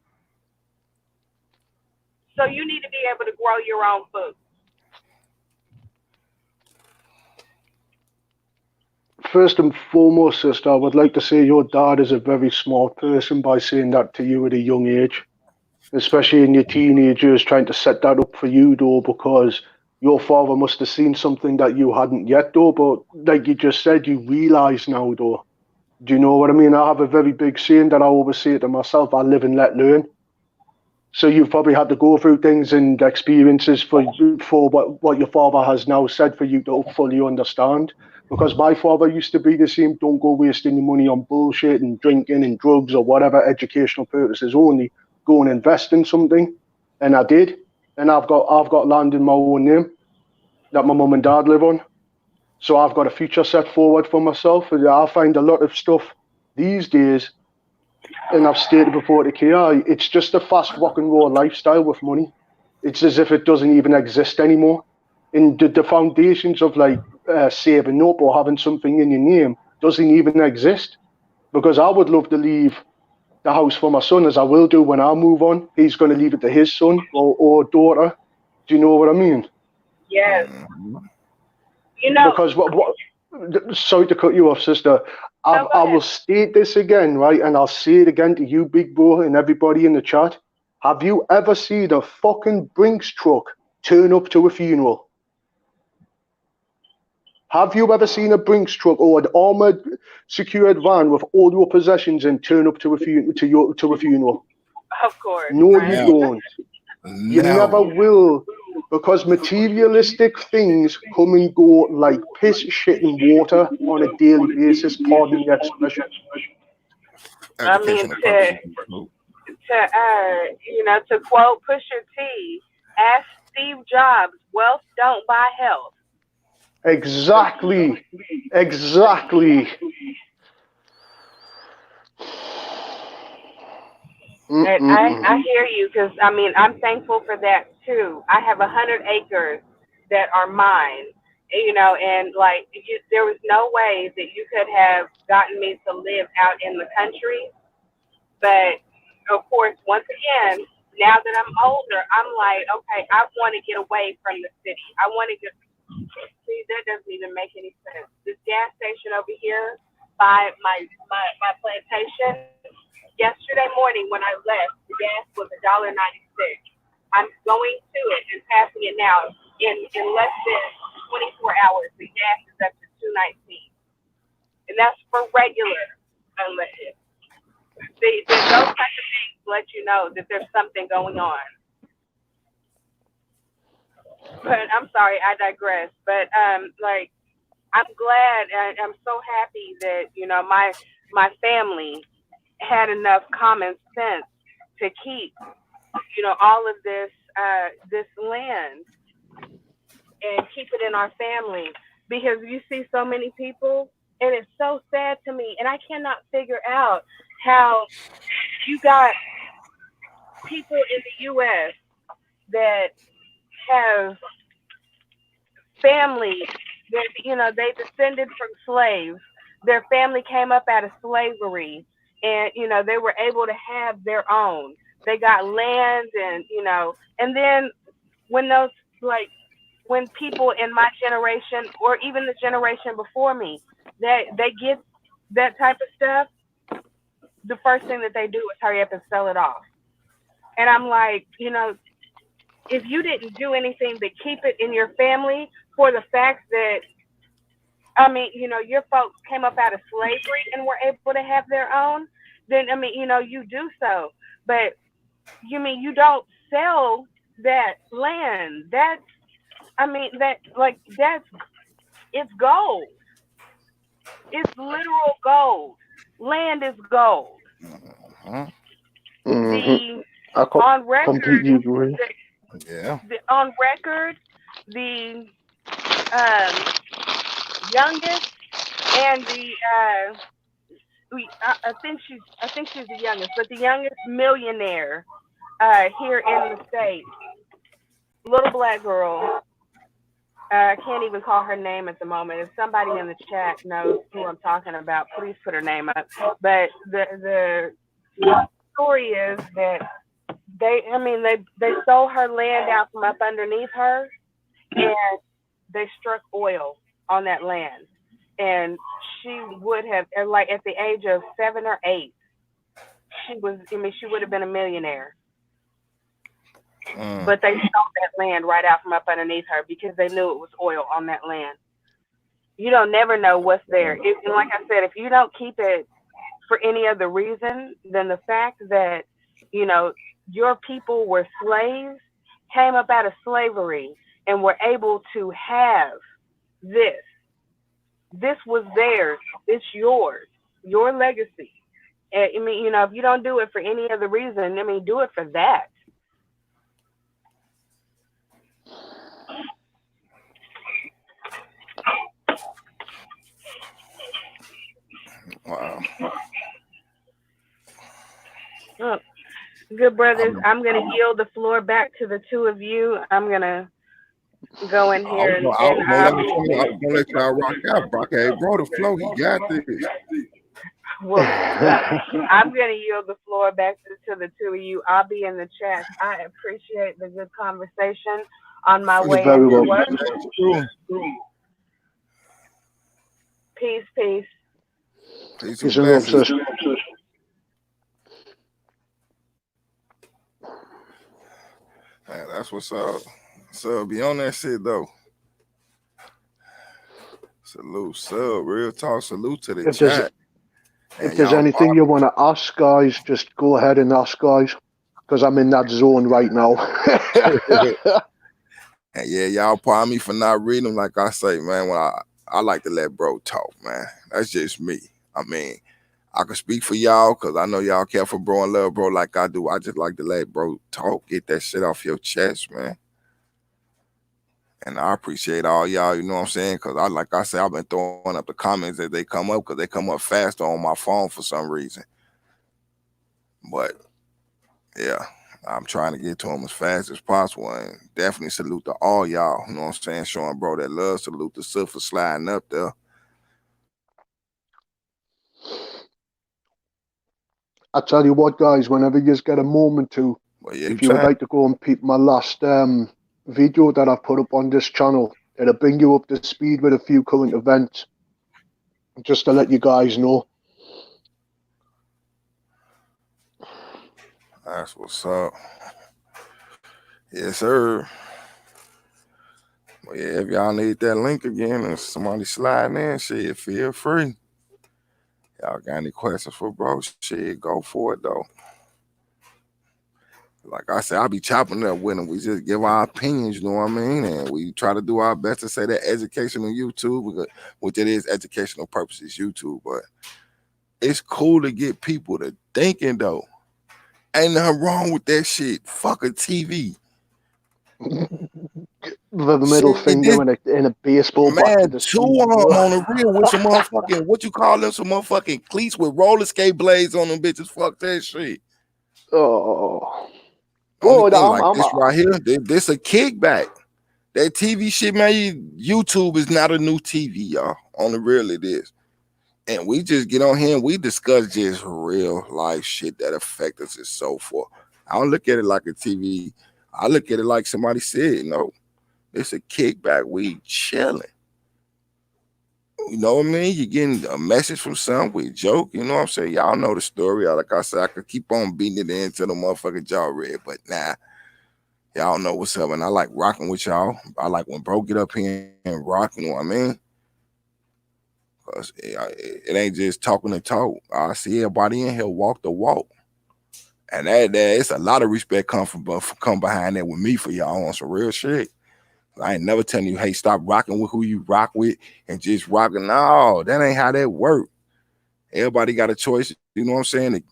So you need to be able to grow your own food. First and foremost, sister, I would like to say your dad is a very smart person by saying that to you at a young age, especially in your teenage years, trying to set that up for you, though, because your father must have seen something that you hadn't yet, though. But like you just said, you realize now, though. Do you know what I mean? I have a very big saying that I always say to myself, I live and let learn. So you've probably had to go through things and experiences for what your father has now said for you to fully understand. Because my father used to be the same, don't go wasting your money on bullshit and drinking and drugs or whatever, educational purposes only. Go and invest in something. And I did. And I've got land in my own name that my mum and dad live on. So I've got a future set forward for myself. And I find a lot of stuff these days, and I've stated before to KI, it's just a fast rock and roll lifestyle with money. It's as if it doesn't even exist anymore. And the foundations of like saving up or having something in your name doesn't even exist. Because I would love to leave the house for my son, as I will do when I move on. He's going to leave it to his son or daughter. Do you know what I mean? Yes. You know, Because sorry to cut you off, sister. I will state this again, right? And I'll say it again to you, big bro, and everybody in the chat. Have you ever seen a fucking Brinks truck turn up to a funeral? Have you ever seen a Brinks truck or an armored, secured van with all your possessions in turn up to a funeral? Of course. No, right? you don't. You never will. Because materialistic things come and go like piss, shit, and water on a daily basis. Pardon the expression. I mean, to quote Pusha T, ask Steve Jobs, wealth don't buy health. Exactly. And I hear you, because I mean, I'm thankful for that too. I have 100 acres that are mine, and like there was no way that you could have gotten me to live out in the country. But of course, once again, now that I'm older, I'm like, okay, I want to get away from the city. I want to get. See, that doesn't even make any sense. This gas station over here by my plantation. Yesterday morning when I left, the gas was $1.96. I'm going to it and passing it now. In less than 24 hours, the gas is up to $2.19, and that's for regular unleaded. See, those types of things let you know that there's something going on. But I'm sorry, I digress. But I'm glad, and I'm so happy that my family had enough common sense to keep, all of this land and keep it in our family, because you see so many people, and it's so sad to me, and I cannot figure out how you got people in the U.S. that have family that, they descended from slaves. Their family came up out of slavery, and they were able to have their own. They got land, and then when people in my generation or even the generation before me, they get that type of stuff, the first thing that they do is hurry up and sell it off. And I'm like, if you didn't do anything but keep it in your family, for the fact that, your folks came up out of slavery and were able to have their own, then, you do so. But you don't sell that land. It's gold. It's literal gold. Land is gold. On record, completely agree. On record, the youngest and the I think she's the youngest, but the youngest millionaire here in the States, little black girl. I can't even call her name at the moment. If somebody in the chat knows who I'm talking about, please put her name up. But the story is that they stole her land out from up underneath her, and they struck oil on that land. And she would have, like at the age of 7 or 8, she would have been a millionaire. But they stole that land right out from up underneath her because they knew it was oil on that land. You don't never know what's there. And like I said, if you don't keep it for any other reason than the fact that, you know, your people were slaves, came up out of slavery, and were able to have this. This was theirs. It's yours. Your legacy. I mean, you know, if you don't do it for any other reason, I mean, do it for that. Wow. Look, good brothers, I'm going to yield the floor back to the two of you. I'm going to go in here and I was gonna let y'all rock out. Brock, hey, bro, the flow, he got this. well, I'm going to yield the floor back to the two of you. I'll be in the chat. I appreciate the good conversation on my way very into well. work. Peace, peace. Peace Peace and and love, blessings. sis. Man, that's what's up. So be on that shit though. Salute, sub, real talk. Salute to the chat. If there's anything you want to ask, guys, just go ahead and ask, guys, because I'm in that zone right now. And yeah, y'all pardon me for not reading them. Like I say, man, when I like to let bro talk, man. That's just me. I mean, I can speak for y'all because I know y'all care for bro and love bro like I do. I just like to let bro talk, get that shit off your chest, man. And I appreciate all y'all, you know what I'm saying? Because like I said, I've been throwing up the comments as they come up because they come up faster on my phone for some reason. But yeah, I'm trying to get to them as fast as possible. And definitely salute to all y'all, you know what I'm saying? Showing bro that love. Salute to Sif for sliding up there. I tell you what, guys, whenever you just get a moment to, Yeah, if you would like to go and peep my last video that I put up on this channel, it'll bring you up to speed with a few current events, just to let you guys know. That's what's up. Yes, sir. Well, yeah, if y'all need that link again and somebody sliding in, shit, feel free. Y'all got any questions for bro? Shit, go for it though. Like I said, I'll be chopping up with them. We just give our opinions, you know what I mean? And we try to do our best to say that educational YouTube, which it is educational purposes YouTube, but it's cool to get people to thinking though. Ain't nothing wrong with that shit. Fuck a TV. The middle finger in a baseball bat to the two of them on the real with some motherfucking, what you call them, some motherfucking cleats with roller skate blades on them bitches. Fuck that shit. Oh. Only thing like this right here, this a kickback. That TV shit, man, YouTube is not a new TV, y'all. On the real it is. And we just get on here and we discuss just real life shit that affect us and so forth. I don't look at it like a TV. I look at it like somebody said, no, it's a kickback. We chilling. You know what I mean? You're getting a message from some, we joke, you know what I'm saying? Y'all know the story. Like I said, I could keep on beating it into the motherfucking jaw red, but nah. Y'all know what's up, and I like rocking with y'all. I like when bro get up here and rock, you know what I mean? Because it ain't just talking the talk. I see everybody in here walk the walk. And that it's a lot of respect come behind that with me for y'all on some real shit. I ain't never telling you, hey, stop rocking with who you rock with and just rocking. No, that ain't how that work. Everybody got a choice, you know what I'm saying?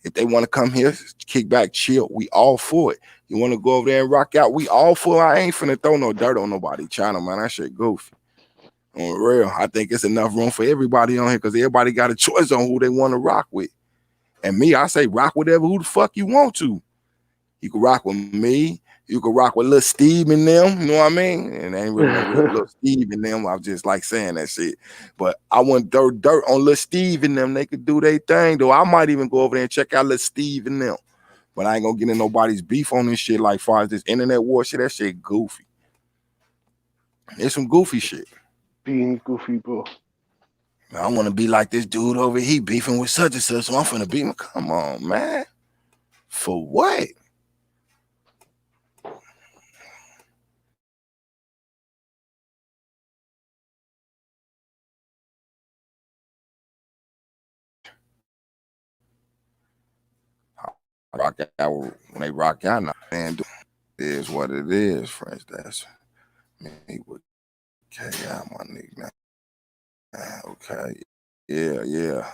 If they want to come here, kick back, chill, we all for it. You want to go over there and rock out, we all for it. I ain't finna throw no dirt on nobody. China, man, that shit goofy. On real, I think it's enough room for everybody on here because everybody got a choice on who they want to rock with. And me, I say rock whatever who the fuck you want to. You can rock with me. You can rock with Lil Steve and them. You know what I mean? And ain't really no Lil Steve and them. I was just like saying that shit. But I want dirt on Lil Steve and them. They could do their thing, though. I might even go over there and check out Lil Steve and them. But I ain't gonna get in nobody's beef on this shit like far as this internet war shit. That shit goofy. It's some goofy shit. Being goofy, bro. I want to be like this dude over here. He beefing with such and such, so I'm finna beat him. Come on, man. For what? rock out when they rock out now. And it is what it is, friends. That's me with KI, my nigga. Okay. Yeah.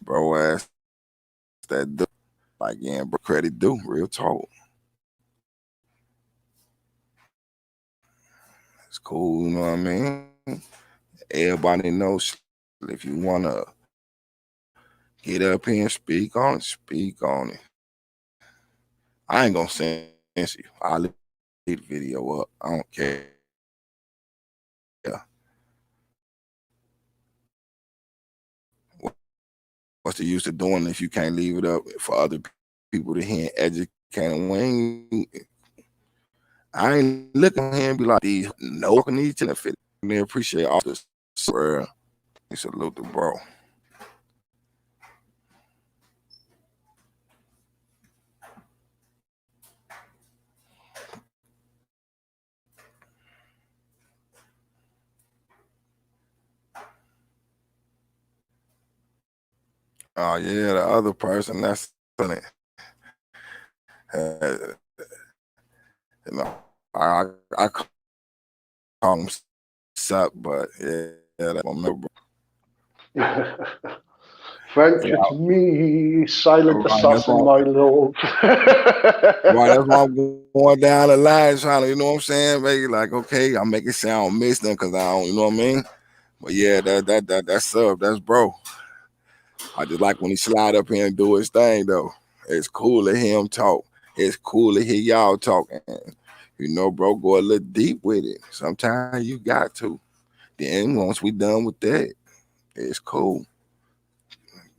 Bro ass that do. Like, yeah, bro, credit due, real talk. It's cool, you know what I mean? Everybody knows if you want to get up here and speak on it. I ain't going to censor you. I'll leave the video up. I don't care. Yeah. What's the use of doing it if you can't leave it up for other people to hear and educate? I ain't looking here and be like, these no need to fit. They appreciate all this. Salute the bro. Oh yeah, the other person that's funny. You know, I call him suck, but yeah, that's my member. Frank, it's me, silent assassin, my lord. Right, that's why I'm going down the line trying to, you know what I'm saying, baby? Like, okay, I make it sound miss them because I don't, you know what I mean? But yeah, that's up, that's bro. I just like when he slide up here and do his thing though. It's cool to hear him talk. It's cool to hear y'all talking. You know, bro, go a little deep with it. Sometimes you got to. Then once we done with that, it's cool.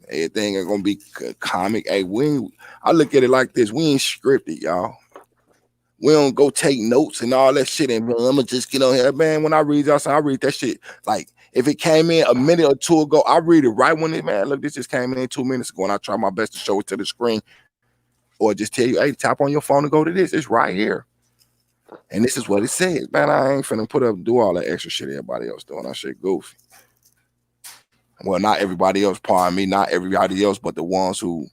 Everything is gonna be comic. Hey, I look at it like this: we ain't scripted, y'all. We don't go take notes and all that shit. And I'ma just get on here, man. When I read y'all, I read that shit. Like if it came in a minute or two ago, I read it right when it, man. Look, this just came in 2 minutes ago, and I try my best to show it to the screen, or just tell you, hey, tap on your phone and go to this. It's right here. And this is what it says, man. I ain't finna do all that extra shit everybody else doing. That shit goofy. Well, not everybody else, pardon me, not everybody else, but the ones who,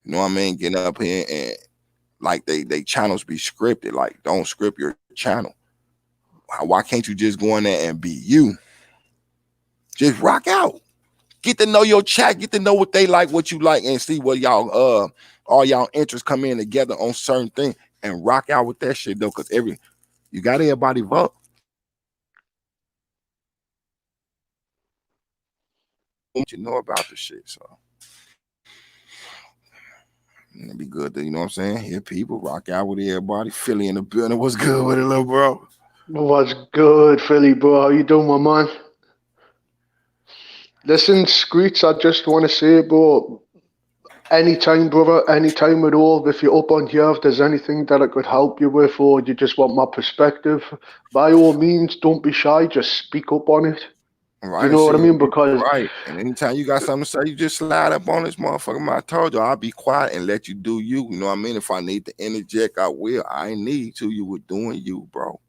you know what I mean, getting up here and like they channels be scripted. Like, don't script your channel. Why can't you just go in there and be you? Just rock out. Get to know your chat, get to know what they like, what you like, and see what y'all all y'all interests come in together on certain things and rock out with that shit though, because you got everybody vote. You know about the shit, so it'd be good to, you know what I'm saying, hear people rock out with everybody. Philly in the building. What's good with it, little bro? What's good, Philly, bro? How you doing, my man? Listen, Screech, I just want to say, bro, anytime, brother, anytime at all, if you're up on here, if there's anything that I could help you with, or you just want my perspective, by all means, don't be shy, just speak up on it. Right, you know what I mean? Because right, and anytime you got something to say, you just slide up on this motherfucker. I told you I'll be quiet and let you do you. You know what I mean? If I need to interject, I will. I ain't need to. You were doing you, bro.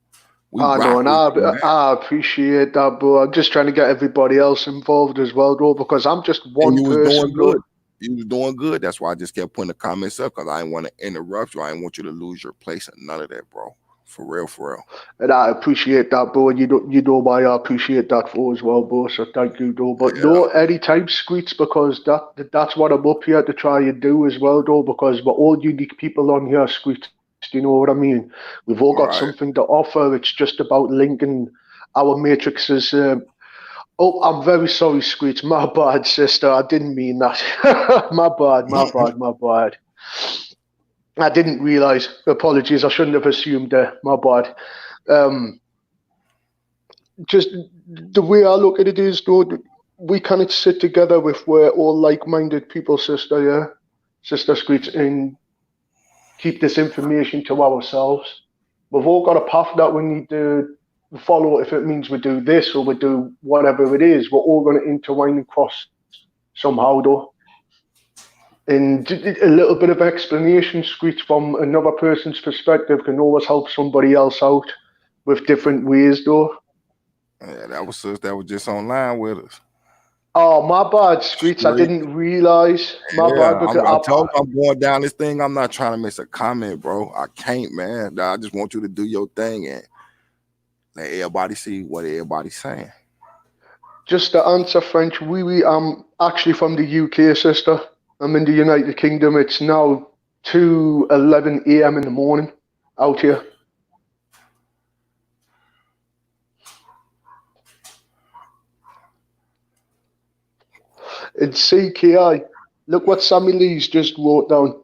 I know, and I appreciate that, bro. I'm just trying to get everybody else involved as well, bro, because I'm just one person. Doing good. You was doing good. That's why I just kept putting the comments up, because I didn't want to interrupt you. I didn't want you to lose your place and none of that, bro. For real. And I appreciate that, bro. And you know why I appreciate that for as well, bro. So thank you, though. But no, anytime, Screech, because that's what I'm up here to try and do as well, though, because we're all unique people on here, Screech. Do you know what I mean? We've all got something to offer. It's just about linking our matrices. Oh, I'm very sorry, Screech. My bad, sister. I didn't mean that. My bad. I didn't realize. Apologies. I shouldn't have assumed that. My bad. Just the way I look at it is, though, we can't sit together if we're all like-minded people, sister, yeah? Sister Screech, and keep this information to ourselves. We've all got a path that we need to follow. If it means we do this or we do whatever it is, we're all going to intertwine and cross somehow, though. And a little bit of explanation, Screech, from another person's perspective can always help somebody else out with different ways, though. Yeah, that was just online with us. Oh, my bad, Screech. I didn't realize. My Yeah, bad. Because I told you I'm going down this thing. I'm not trying to miss a comment, bro. I can't, man. I just want you to do your thing and let everybody see what everybody's saying. just to answer French, I'm actually from the UK, sister. I'm in the United Kingdom. It's now 2:11 a.m. in the morning out here. In CKI, look what Sammy Lee's just wrote down.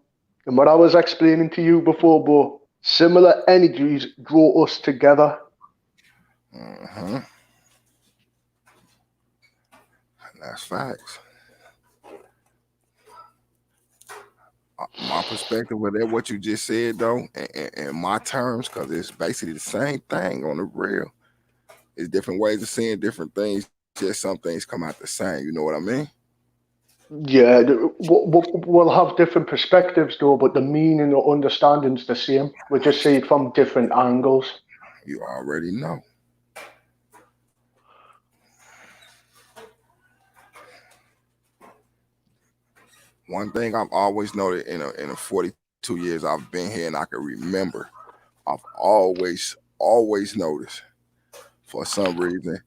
And what I was explaining to you before, bro, similar energies draw us together. That's facts. My perspective of that, what you just said, though, in my terms, because it's basically the same thing on the real. It's different ways of seeing different things. Just some things come out the same. You know what I mean? Yeah, we'll have different perspectives, though, but the meaning or understanding's the same. We just see it from different angles. You already know. One thing I've always noted in the 42 years I've been here and I can remember, I've always noticed for some reason,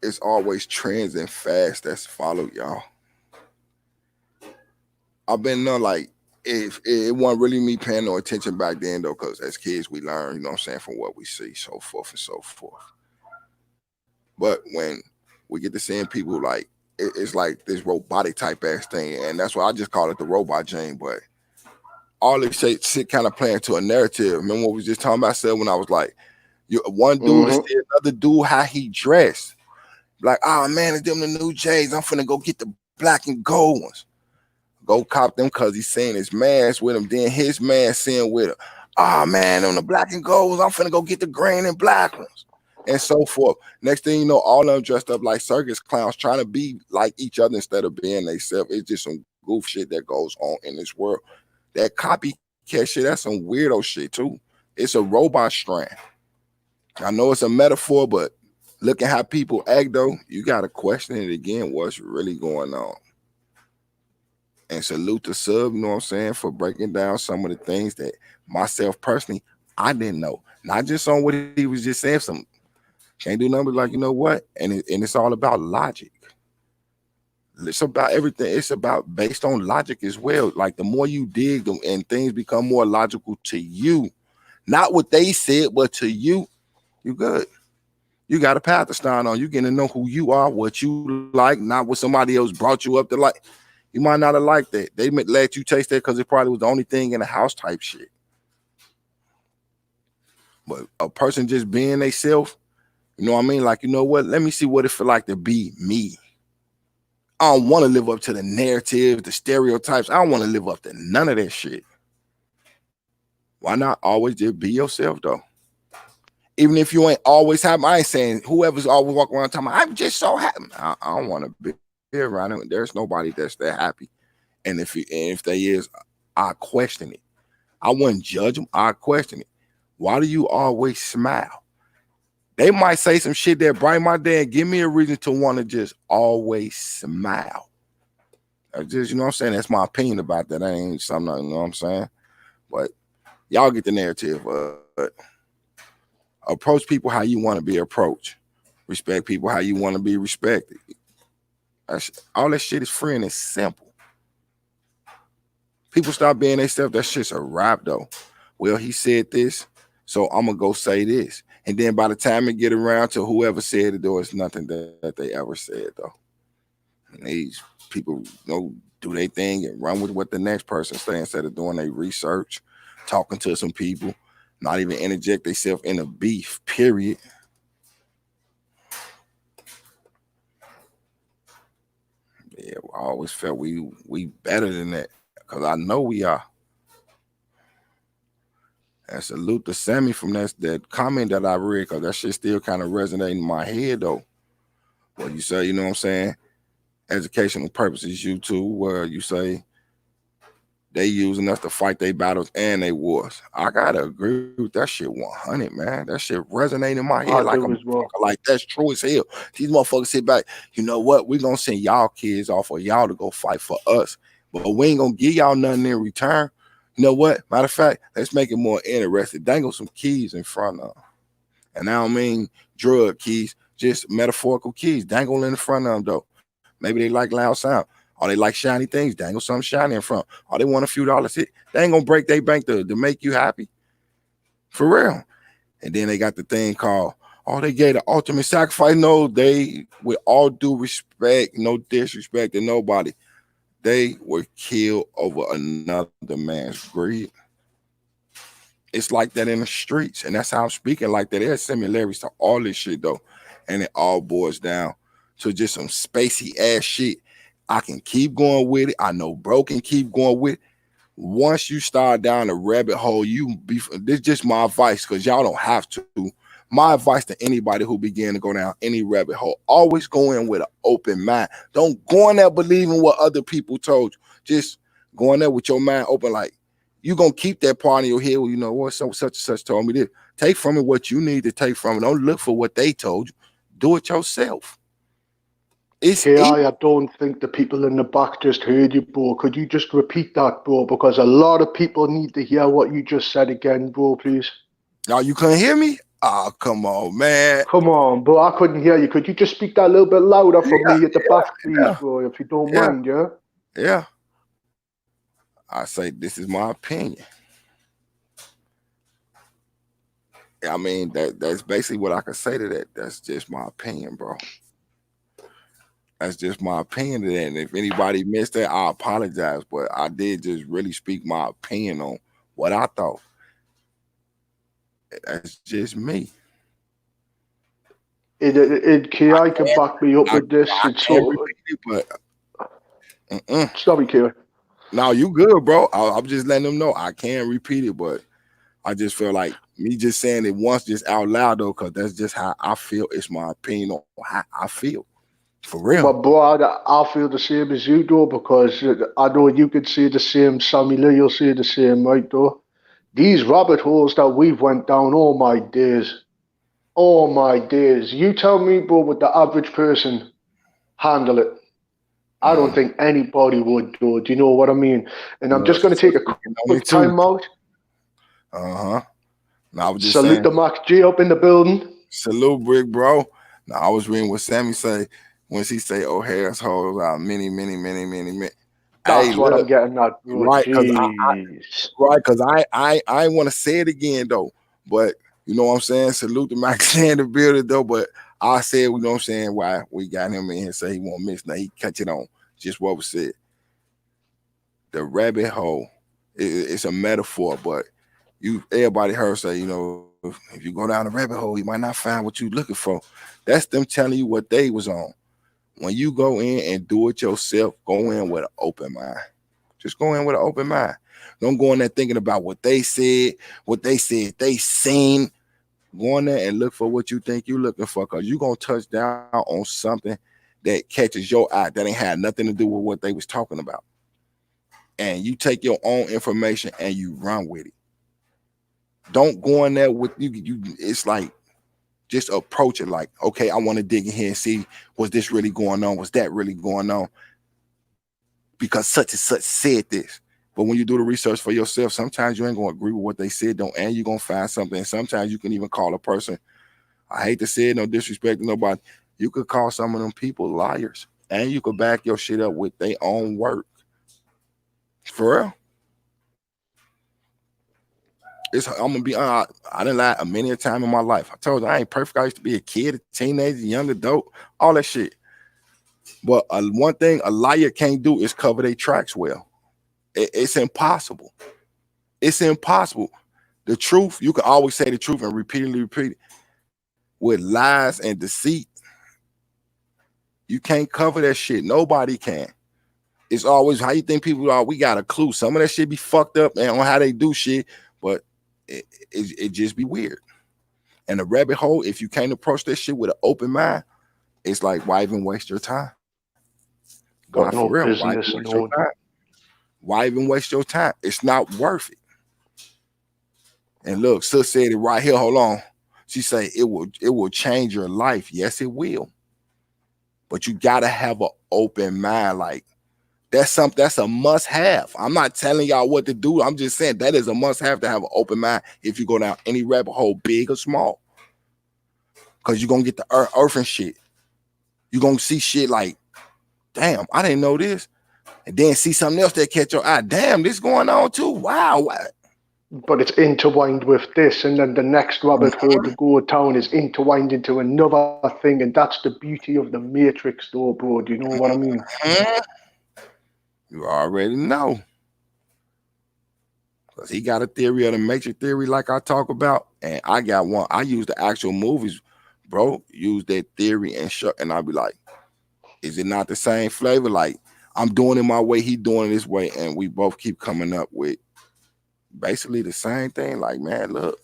it's always trends and fads that's followed, y'all. I've been like, if it wasn't really me paying no attention back then though, because as kids we learn, you know what I'm saying, from what we see, so forth and so forth. But when we get to seeing people like, it's like this robotic type ass thing, and that's why I just call it the robot gene. But all this shit kind of playing to a narrative. Remember what we was just talking about, said when I was like, one dude is still another dude how he dressed. Like, oh man, it's them the new J's. I'm finna go get the black and gold ones. Go cop them because he's seeing his man's with him. Then his man seeing with him. Oh man, on the black and gold ones, I'm finna go get the green and black ones. And so forth. Next thing you know, all of them dressed up like circus clowns trying to be like each other instead of being themselves. It's just some goof shit that goes on in this world. That copycat shit, that's some weirdo shit too. It's a robot strand. I know it's a metaphor, but look at how people act though. You got to question it again. What's really going on? And salute the sub, you know what I'm saying, for breaking down some of the things that myself personally, I didn't know. Not just on what he was just saying, some can't do nothing like, you know what? And it's all about logic. It's about everything. It's about based on logic as well. Like the more you dig them and things become more logical to you, not what they said, but to you, you good. You got a path to stand on. You getting to know who you are, what you like, not what somebody else brought you up to like. You might not have liked that. They let you taste that because it probably was the only thing in the house type shit. But a person just being themselves, you know what I mean? Like, you know what? Let me see what it feel like to be me. I don't want to live up to the narrative, the stereotypes. I don't want to live up to none of that shit. Why not always just be yourself, though? Even if you ain't always happy, I ain't saying whoever's always walking around talking, I'm just so happy. I don't want to be around it. There's nobody that's that happy. And if there is, I question it. I wouldn't judge them. I question it. Why do you always smile? They might say some shit that brighten my day and give me a reason to want to just always smile. I just, you know what I'm saying? That's my opinion about that. I ain't something, you know what I'm saying? But y'all get the narrative. Approach people how you want to be approached. Respect people how you want to be respected. All that shit is free and it's simple. People stop being themselves. That shit's a rap though. Well, he said this, so I'm gonna go say this. And then by the time it get around to whoever said it, though, it's nothing that they ever said though. And these people, you know, do their thing and run with what the next person say instead of doing their research, talking to some people, not even interject themselves in a beef, period. Yeah, I always felt we better than that because I know we are. And salute to Sammy from that comment that I read because that shit still kind of resonating in my head though. What you say, you know what I'm saying? Educational purposes, YouTube, where you say They using us to fight their battles and they wars. I gotta agree with that shit 100, man. That shit resonate in my I head like a do as well. motherfucker. Like that's true as hell. These motherfuckers sit back. You know what? We gonna send y'all kids off for y'all to go fight for us, but we ain't gonna give y'all nothing in return. You know what? Matter of fact, let's make it more interesting. Dangle some keys in front of them. And I don't mean drug keys, just metaphorical keys. Dangle in the front of them, though. Maybe they like loud sound. Or they like shiny things. Dangle something shiny in front. Or they want a few dollars. They ain't going to break their bank to make you happy. For real. And then they got the thing called, oh, they gave the ultimate sacrifice. No, they, with all due respect, no disrespect to nobody, they were killed over another man's greed. It's like that in the streets, and that's how I'm speaking like that. There's similarities to all this shit, though, and it all boils down to just some spacey ass shit. I can keep going with it. I know bro can keep going with it. Once you start down the rabbit hole, this is just my advice, because y'all don't have to. My advice to anybody who begin to go down any rabbit hole, always go in with an open mind. Don't go in there believing what other people told you. Just go in there with your mind open, like, you're going to keep that part in your head. Well, you know what? Such and such told me this. Take from it what you need to take from it. Don't look for what they told you. Do it yourself. I don't think the people in the back just heard you, bro. Could you just repeat that, bro? Because a lot of people need to hear what you just said again, bro, please. Now, you couldn't hear me? Oh, come on, man. Come on, bro. I couldn't hear you. Could you just speak that a little bit louder for me at the back, please, bro, if you don't mind, yeah? Yeah. I say this is my opinion. I mean, that's basically what I can say to that. That's just my opinion, bro. That's just my opinion to that. And if anybody missed that, I apologize. But I did just really speak my opinion on what I thought. That's just me. I can back me up with this. Sorry, Kira. No, you good, bro. I'm just letting them know I can't repeat it, but I just feel like me just saying it once just out loud, though, because that's just how I feel. It's my opinion on how I feel. For real. But bro, I feel the same as you, though, because I know you could say the same. Sammy Lee, you'll say the same, right, though? These rabbit holes that we've went down, oh my days. Oh my days. You tell me, bro, would the average person handle it? I don't think anybody would, though. Do you know what I mean? And I'm just going to take a quick time out. Uh-huh. Now, I was just salute saying, the Mac G up in the building. Salute, Brick, bro. Now, I was reading what Sammy say when she say O'Hara's hoes are many. That's what I'm getting at, bro. Right, because I want to say it again, though. But, you know what I'm saying? Salute the Mac G in the building, though. But I said, you know what I'm saying, why we got him in here, say he won't miss nothing. He catch it on just what was said. The rabbit hole, it's a metaphor, but everybody heard say, you know, if you go down the rabbit hole, you might not find what you're looking for. That's them telling you what they was on. When you go in and do it yourself, go in with an open mind. Just go in with an open mind. Don't go in there thinking about what they said, they seen. Go in there and look for what you think you're looking for, because you're going to touch down on something that catches your eye that ain't had nothing to do with what they was talking about. And you take your own information and you run with it. Don't go in there with you. It's like, just approach it like, okay, I want to dig in here and see, was this really going on? Was that really going on? Because such and such said this. But when you do the research for yourself, sometimes you ain't going to agree with what they said, and you're going to find something. And sometimes you can even call a person, I hate to say it, no disrespect to nobody, you could call some of them people liars, and you could back your shit up with their own work. For real. I'm gonna be honest, I done lied a many a time in my life. I told you I ain't perfect. I used to be a kid, a teenager, young adult, all that shit. But one thing a liar can't do is cover their tracks well. It's impossible. It's impossible. The truth, you can always say the truth and repeatedly repeat it. With lies and deceit, you can't cover that shit. Nobody can. It's always how you think people are. We got a clue. Some of that shit be fucked up and on how they do shit, but it just be weird. And the rabbit hole, if you can't approach that shit with an open mind, it's like, why even waste your time? Got no business alone. Why even waste your time? It's not worth it. And look, sis said it right here. Hold on. She say it will change your life. Yes, it will. But you gotta have an open mind. Like that's a must-have. I'm not telling y'all what to do. I'm just saying that is a must-have to have an open mind if you go down any rabbit hole, big or small. Because you're gonna get the earth and shit. You're gonna see shit like, damn, I didn't know this. And then see something else that catch your eye. Damn, this going on too. Wow. But it's intertwined with this, and then the next rabbit hole to go down is intertwined into another thing, and that's the beauty of the Matrix, though, bro. Do you know what I mean? You already know. Because he got a theory of the Matrix theory like I talk about, and I got one. I use the actual movies, bro. Use that theory and I'll be like, is it not the same flavor? Like, I'm doing it my way, he doing it his way, and we both keep coming up with basically the same thing. Like, man, look,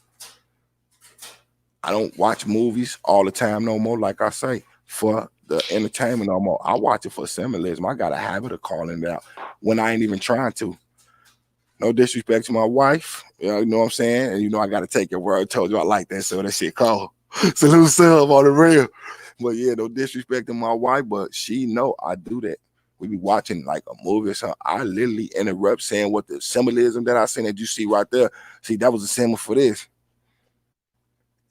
I don't watch movies all the time no more, like I say, for the entertainment no more. I watch it for symbolism. I got a habit of calling it out when I ain't even trying to. No disrespect to my wife, you know what I'm saying? And you know I got to take your word. I told you I like that, so that shit called. Salute sub on the real. But yeah, no disrespect to my wife, but she know I do that. We be watching like a movie or something. I literally interrupt saying what the symbolism that I seen that you see right there. See, that was a symbol for this.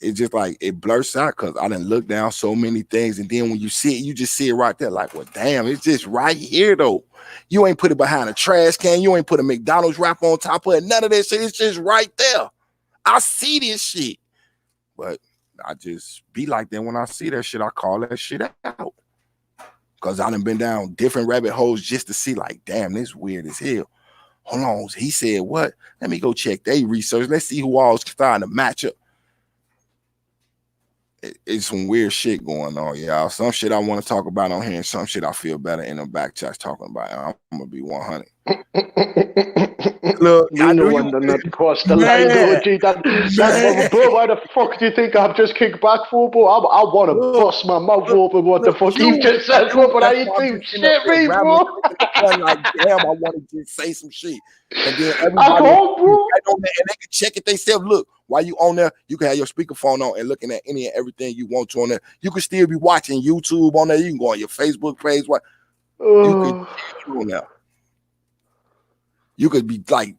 It's just like it blurs out because I done look down so many things. And then when you see it, you just see it right there. Like, well, damn, it's just right here though. You ain't put it behind a trash can. You ain't put a McDonald's wrap on top of it. None of that shit. It's just right there. I see this shit. But I just be like that when I see that shit. I call that shit out. Because I done been down different rabbit holes just to see, like, damn, this weird as hell. Hold on. He said, what? Let me go check their research. Let's see who all's starting to match up. It's some weird shit going on, y'all. Some shit I want to talk about on here, and some shit I feel better in the back chat talking about. I'm going to be 100. Look, you know when they're not cross the line, though, G. Bro, why the fuck do you think I've just kicked back for, bro? I want to bust my mouth open what the fuck you just said, bro, but I ain't do shit, me, bro. Like, damn, I want to just say some shit. And then everybody right on there, and they can check it themselves. Look, while you on there, you can have your speakerphone on and looking at any and everything you want to on there. You can still be watching YouTube on there. You can go on your Facebook page. What you can on there. You could be like,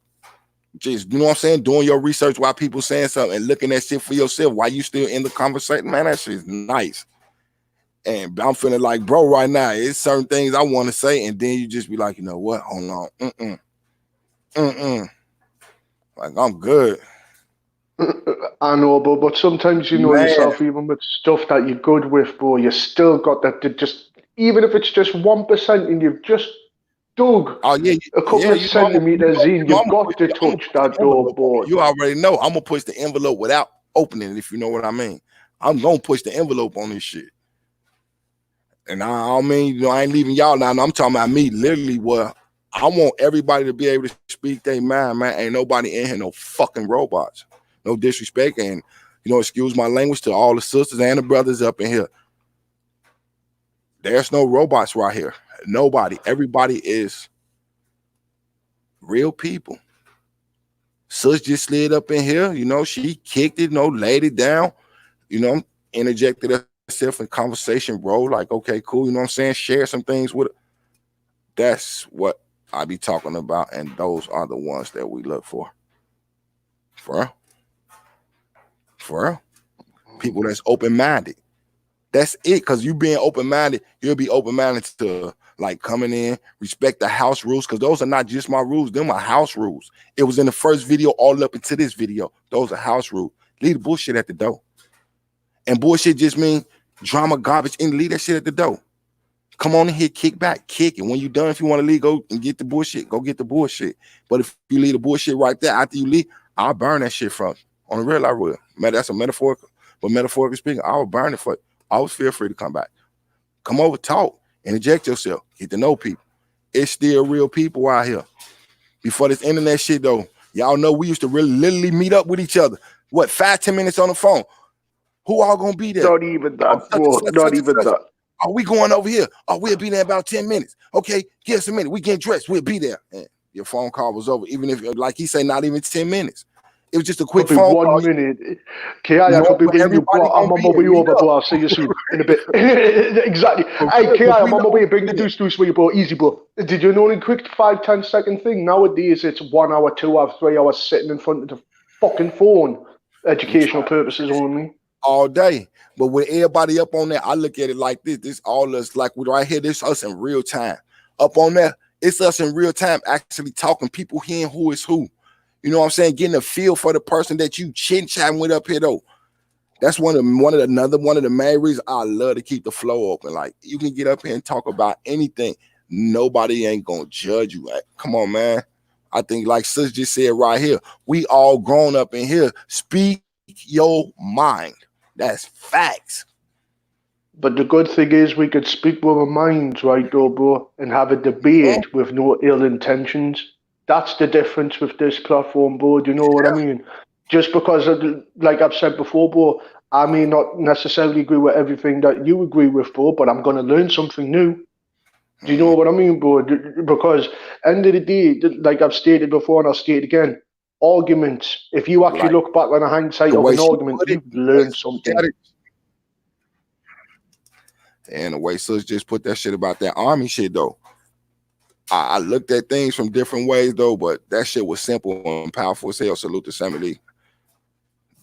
just, you know what I'm saying, doing your research while people saying something and looking at shit for yourself while you still in the conversation. Man, that shit is nice. And I'm feeling like, bro, right now, it's certain things I want to say, and then you just be like, you know what? Hold on. Like, I'm good. I know, but sometimes you know yourself, even with stuff that you're good with, bro, you still got that to just, even if it's just 1% and you've just dug a couple of centimeters in, you've got to touch that door, bro. You already know I'm going to push the envelope without opening it, if you know what I mean. I'm going to push the envelope on this shit. And I mean, you know, I ain't leaving y'all now. I'm talking about me, literally, what I want everybody to be able to speak their mind, man. Ain't nobody in here no fucking robots. No disrespect, and, you know, excuse my language to all the sisters and the brothers up in here. There's no robots right here. Nobody. Everybody is real people. Sis just slid up in here. You know, she kicked it, you know, laid it down, you know, interjected herself in conversation, bro. Like, okay, cool. You know what I'm saying? Share some things with her. That's what I be talking about, and those are the ones that we look for. For real. For real. People that's open-minded. That's it, because you being open-minded, you'll be open-minded to, like, coming in, respect the house rules, because those are not just my rules. Them are house rules. It was in the first video all up into this video. Those are house rules. Leave the bullshit at the door. And bullshit just means drama, garbage, and leave that shit at the door. Come on in here, kick back, kick it. When you're done, if you want to leave, go and get the bullshit. Go get the bullshit. But if you leave the bullshit right there after you leave, I'll burn that shit from you. On the real, I will. That's a metaphorical, but metaphorically speaking, I will burn it for you. Always feel free to come back. Come over, talk, interject yourself, get to know people. It's still real people out here. Before this internet shit, though, y'all know we used to really literally meet up with each other. What, 5-10 minutes on the phone? Who all gonna be there? Not even that, bro. Not even that. Are we going over here? Oh, we'll be there in about 10 minutes. Okay, give us a minute. We get dressed. We'll be there. And your phone call was over. Even if, like he said, not even 10 minutes. It was just a quick Could be phone 1 call. minute. Ki, I could be ringing you, bro. I'm on my way over, bro. I'll see you soon in a bit. Exactly. Hey, Ki, I'm on my way. Bring the deuce for you, bro. Easy, bro. Did you know a quick 5-10 second thing? Nowadays, it's 1 hour, 2 hours, 3 hours sitting in front of the fucking phone. Educational purposes only. All day. But with everybody up on there, I look at it like this. This all us, like we right here, this us in real time. Up on there, it's us in real time actually talking, people hearing who is who. You know what I'm saying? Getting a feel for the person that you chatting with up here though. That's one of the main reasons I love to keep the flow open. Like you can get up here and talk about anything. Nobody ain't gonna judge you. Like, come on, man. I think like Sis just said right here, we all grown up in here. Speak your mind. That's facts. But the good thing is we could speak with our minds, right, though, bro, and have a debate with no ill intentions. That's the difference with this platform, bro. Do you know what I mean? Just because, like I've said before, bro, I may not necessarily agree with everything that you agree with, bro, but I'm going to learn something new. Do you know what I mean, bro? Because end of the day, like I've stated before and I'll state again, arguments, if you actually look back on the hindsight of an argument, you've learned something. And the way Sus just put that shit about that army shit, though. I looked at things from different ways, though, but that shit was simple and powerful as hell. Salute to Sammy Lee.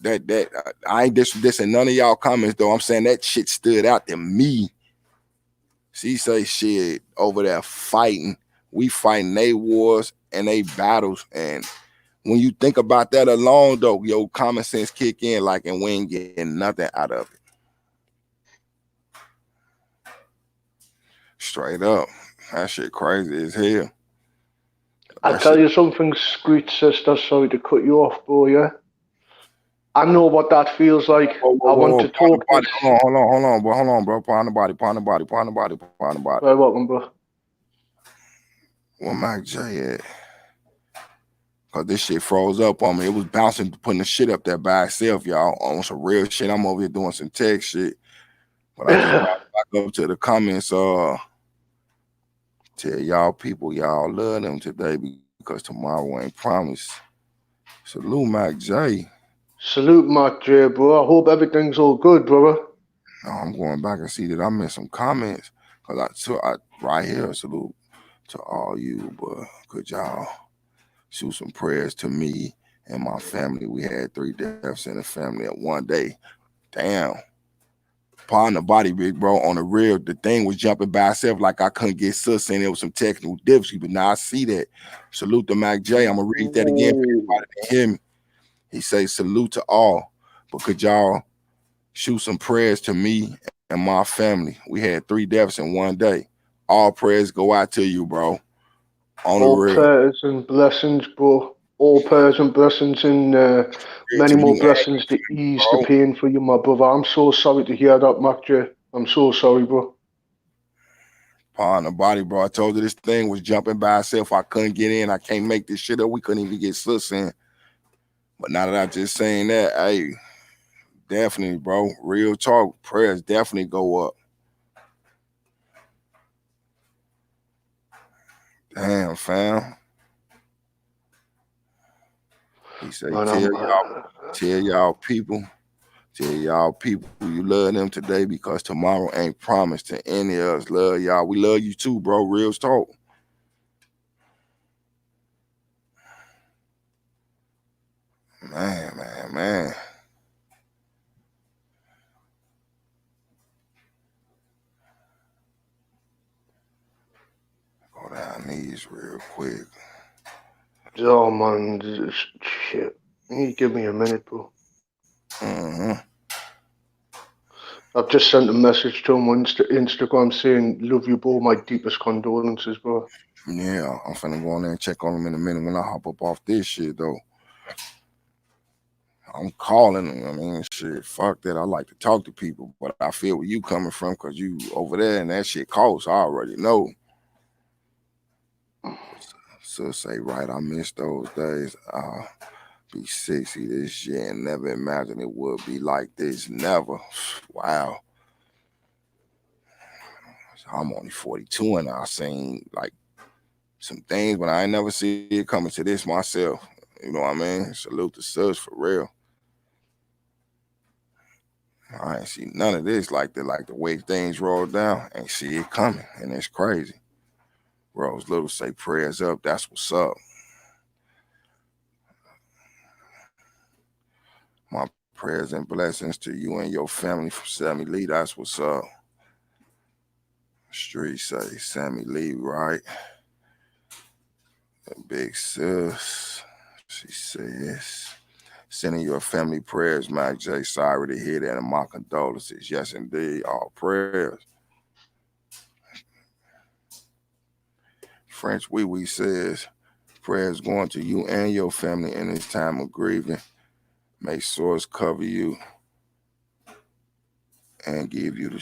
I ain't dissing none of y'all comments, though. I'm saying that shit stood out to me. She say shit over there fighting. We fighting they wars and they battles. And when you think about that alone, though, your common sense kick in, like, and we ain't getting nothing out of it. Straight up. That shit crazy as hell. I'll tell you something, Screech sister, sorry to cut you off, bro, yeah? I know what that feels like. I want to talk. Hold on, bro. Pawn the body. Very welcome, bro. Where Mac J at? Cause this shit froze up on me. It was bouncing, putting the shit up there by itself, y'all. On some real shit. I'm over here doing some tech shit. But I just got back up to the comments. Tell y'all people y'all love them today because tomorrow ain't promised. Salute Mac J. Salute Mac J, bro. I hope everything's all good, brother. No, I'm going back and see that I missed some comments. Cause I right here, salute to all you, but could y'all shoot some prayers to me and my family? We had 3 deaths in the family at one day. Damn. Upon the body, big bro, on the real, the thing was jumping by itself like I couldn't get sus and there was some technical difficulty, but now I see that. Salute to Mac J. I'm gonna read that again for everybody to hear me. He says, salute to all, but could y'all shoot some prayers to me and my family? We had 3 deaths in one day. All prayers go out to you, bro. On all the real. prayers and blessings, bro. All prayers and blessings and many more blessings to ease the pain for you, my brother. I'm so sorry to hear that, Mac J. I'm so sorry, bro. On the body, bro. I told you this thing was jumping by itself. I couldn't get in. I can't make this shit up. We couldn't even get sus in. But now that I'm just saying that, hey, definitely, bro. Real talk. Prayers definitely go up. Damn, fam. He said, tell y'all people you love them today because tomorrow ain't promised to any of us. Love y'all. We love you too, bro. Real talk. Man. Go down these real quick. Oh, man. Shit. You give me a minute, bro. I've just sent a message to him on Instagram saying, love you, bro. My deepest condolences, bro. Yeah, I'm finna go on there and check on him in a minute when I hop up off this shit, though. I'm calling him. I mean, shit, fuck that. I like to talk to people, but I feel where you coming from because you over there and that shit costs. I already know. So say, right, I miss those days. I'll be 60 this year and never imagined it would be like this. Never. Wow. I'm only 42 and I seen like some things, but I ain't never see it coming to this myself. You know what I mean? Salute to Sus for real. I ain't see none of this like the way things roll down. Ain't see it coming, and it's crazy. Rose Little say prayers up. That's what's up. My prayers and blessings to you and your family from Sammy Lee. That's what's up. Street say Sammy Lee, right? Big sis. She says, sending your family prayers, Mac J. Sorry to hear that, and my condolences. Yes, indeed. All prayers. French Wee Wee says, prayers going to you and your family in this time of grieving. May source cover you and give you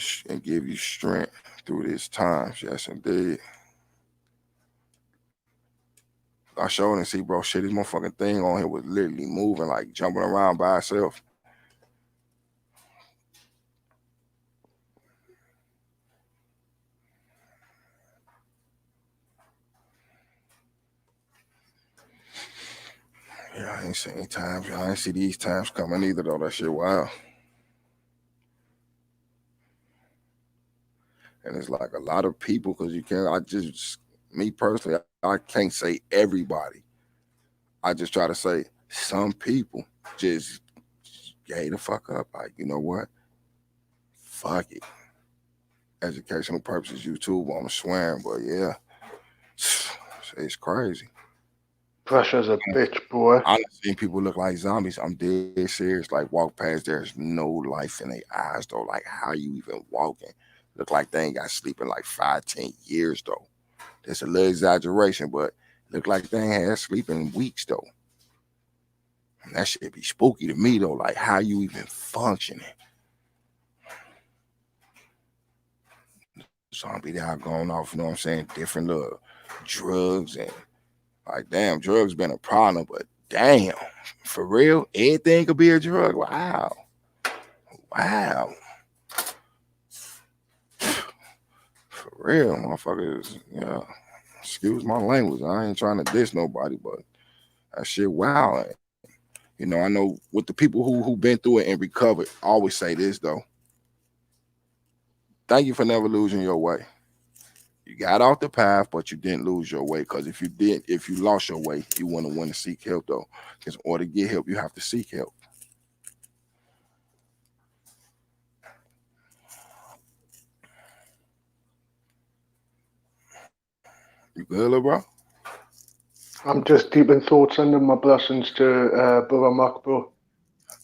strength through these times. Yes, indeed. I showed and see, bro, shit, this motherfucking thing on here was literally moving, like jumping around by itself. Yeah, I ain't seen times. I ain't see these times coming either, though. That shit wild. And it's like a lot of people, because me personally, I can't say everybody. I just try to say some people just gave the fuck up. Like, you know what? Fuck it. Educational purposes, YouTube, I'm swearing, but yeah, it's crazy. Pressure's a bitch, boy. I've seen people look like zombies. I'm dead serious. Like, walk past, there's no life in their eyes, though. Like, how you even walking? Look like they ain't got sleep in like 5-10 years, though. That's a little exaggeration, but look like they ain't had sleep in weeks, though. And that shit be spooky to me, though. Like, how you even functioning? Zombie that going off, you know what I'm saying? Different little drugs and like, damn, drugs been a problem, but damn, for real, anything could be a drug. Wow. For real, motherfuckers. Yeah. Excuse my language. I ain't trying to diss nobody, but that shit wow. You know, I know with the people who been through it and recovered, I always say this though. Thank you for never losing your way. You got off the path, but you didn't lose your way. Because if you lost your way, you wouldn't want to seek help though. Because in order to get help, you have to seek help. You good, little bro? I'm just deep in thoughts, sending my blessings to Brother Mac, bro.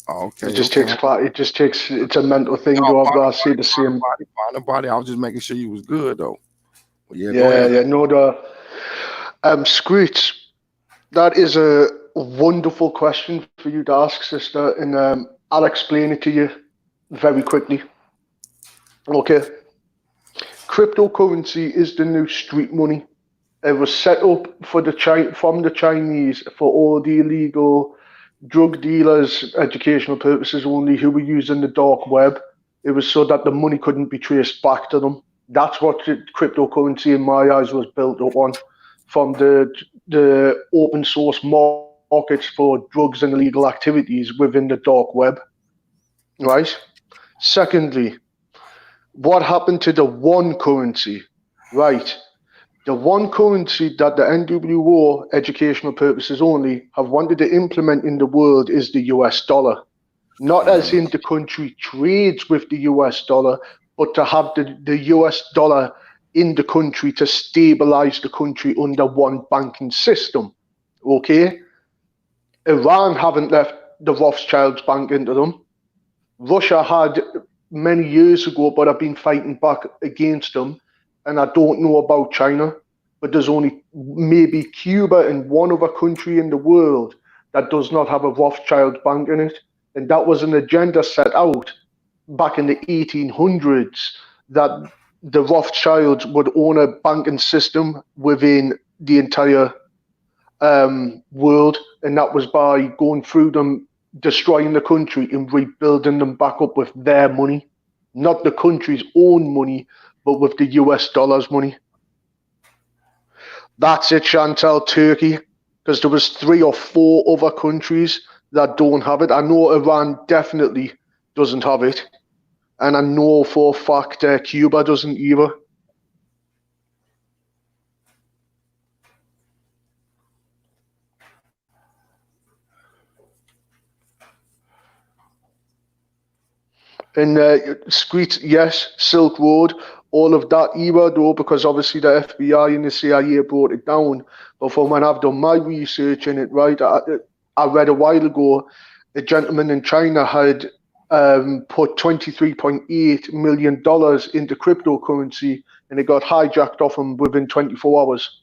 Okay. It just takes clarity. It's a mental thing, though. I see the same. Body. I was just making sure you was good, though. Well, yeah. No, Screech, that is a wonderful question for you to ask, sister, and I'll explain it to you very quickly. Okay. Cryptocurrency is the new street money. It was set up from the Chinese for all the illegal drug dealers, educational purposes only, who were using the dark web. It was so that the money couldn't be traced back to them. That's what cryptocurrency, in my eyes, was built up on, from the open source markets for drugs and illegal activities within the dark web. Right? Secondly, what happened to the one currency? Right. The one currency that the NWO, educational purposes only, have wanted to implement in the world is the US dollar. Not as in the country trades with the US dollar, but to have the US dollar in the country to stabilize the country under one banking system. Okay? Iran haven't left the Rothschilds bank into them. Russia had many years ago, but have been fighting back against them. And I don't know about China, but there's only maybe Cuba and one other country in the world that does not have a Rothschild bank in it. And that was an agenda set out back in the 1800s, that the Rothschilds would own a banking system within the entire world. And that was by going through them, destroying the country and rebuilding them back up with their money, not the country's own money, but with the US dollar's money. That's it, Chantal, Turkey. Because there was 3 or 4 other countries that don't have it. I know Iran definitely doesn't have it. And I know for a fact Cuba doesn't either. And Screech, yes, Silk Road, all of that era though, because obviously the FBI and the CIA brought it down. But from when I've done my research in it, right, I read a while ago, a gentleman in China had put $23.8 million into cryptocurrency, and it got hijacked off him within 24 hours.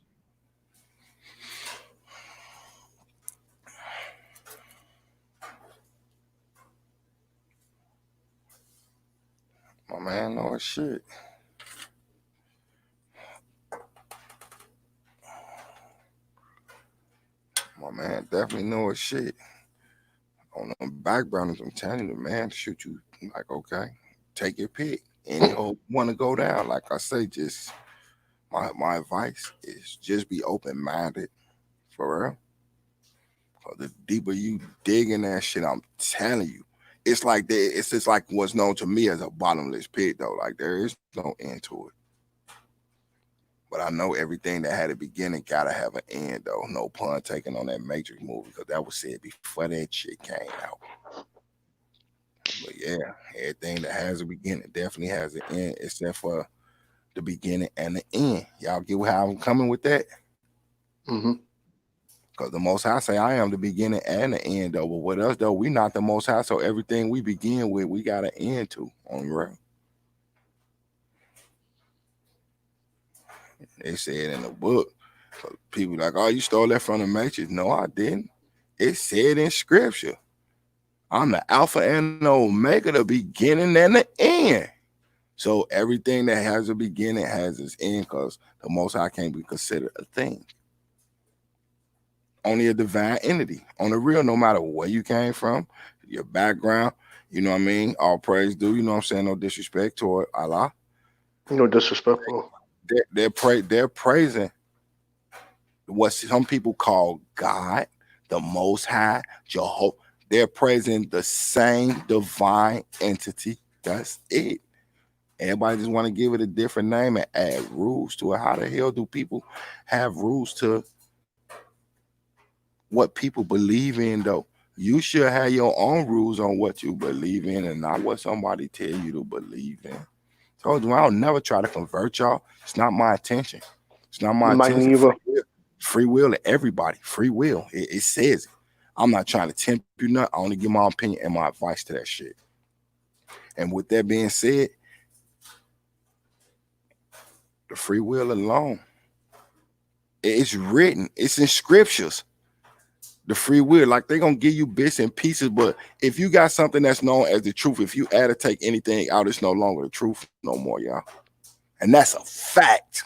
My man knows shit. My man definitely knows shit. On the background, I'm telling you, man, shoot you like, okay, take your pick. And you want to go down. Like I say, just my advice is just be open-minded, for real. Cause the deeper you dig in that shit, I'm telling you, it's just like what's known to me as a bottomless pit, though. Like there is no end to it. But I know everything that had a beginning gotta have an end, though. No pun taken on that Matrix movie, because that was said before that shit came out. But yeah, everything that has a beginning definitely has an end, except for the beginning and the end. Y'all get how I'm coming with that? Mm-hmm. Because the Most High say, I am the beginning and the end, though. But with us, though, we not the Most High, so everything we begin with, we got an end to on the real. They said in the book, so people like, oh, you stole that from the Matrix. No, I didn't. It said in scripture, I'm the Alpha and the Omega, the beginning and the end. So everything that has a beginning has its end, because the Most High can't be considered a thing. Only a divine entity. On the real, no matter where you came from, your background, you know what I mean? All praise due, you know what I'm saying? No disrespect toward Allah. No disrespectful. They're praising what some people call God, the Most High, Jehovah. They're praising the same divine entity. That's it. Everybody just want to give it a different name and add rules to it. How the hell do people have rules to what people believe in, though? You should have your own rules on what you believe in and not what somebody tell you to believe in. So I'll never try to convert y'all. It's not my intention. It's not my intention. Free will to everybody. Free will. It says it. I'm not trying to tempt you nothing. I only give my opinion and my advice to that shit. And with that being said, the free will alone, it's written. It's in scriptures. The free will, like they're gonna give you bits and pieces, but if you got something that's known as the truth, if you add or take anything out, it's no longer the truth no more, y'all. And that's a fact.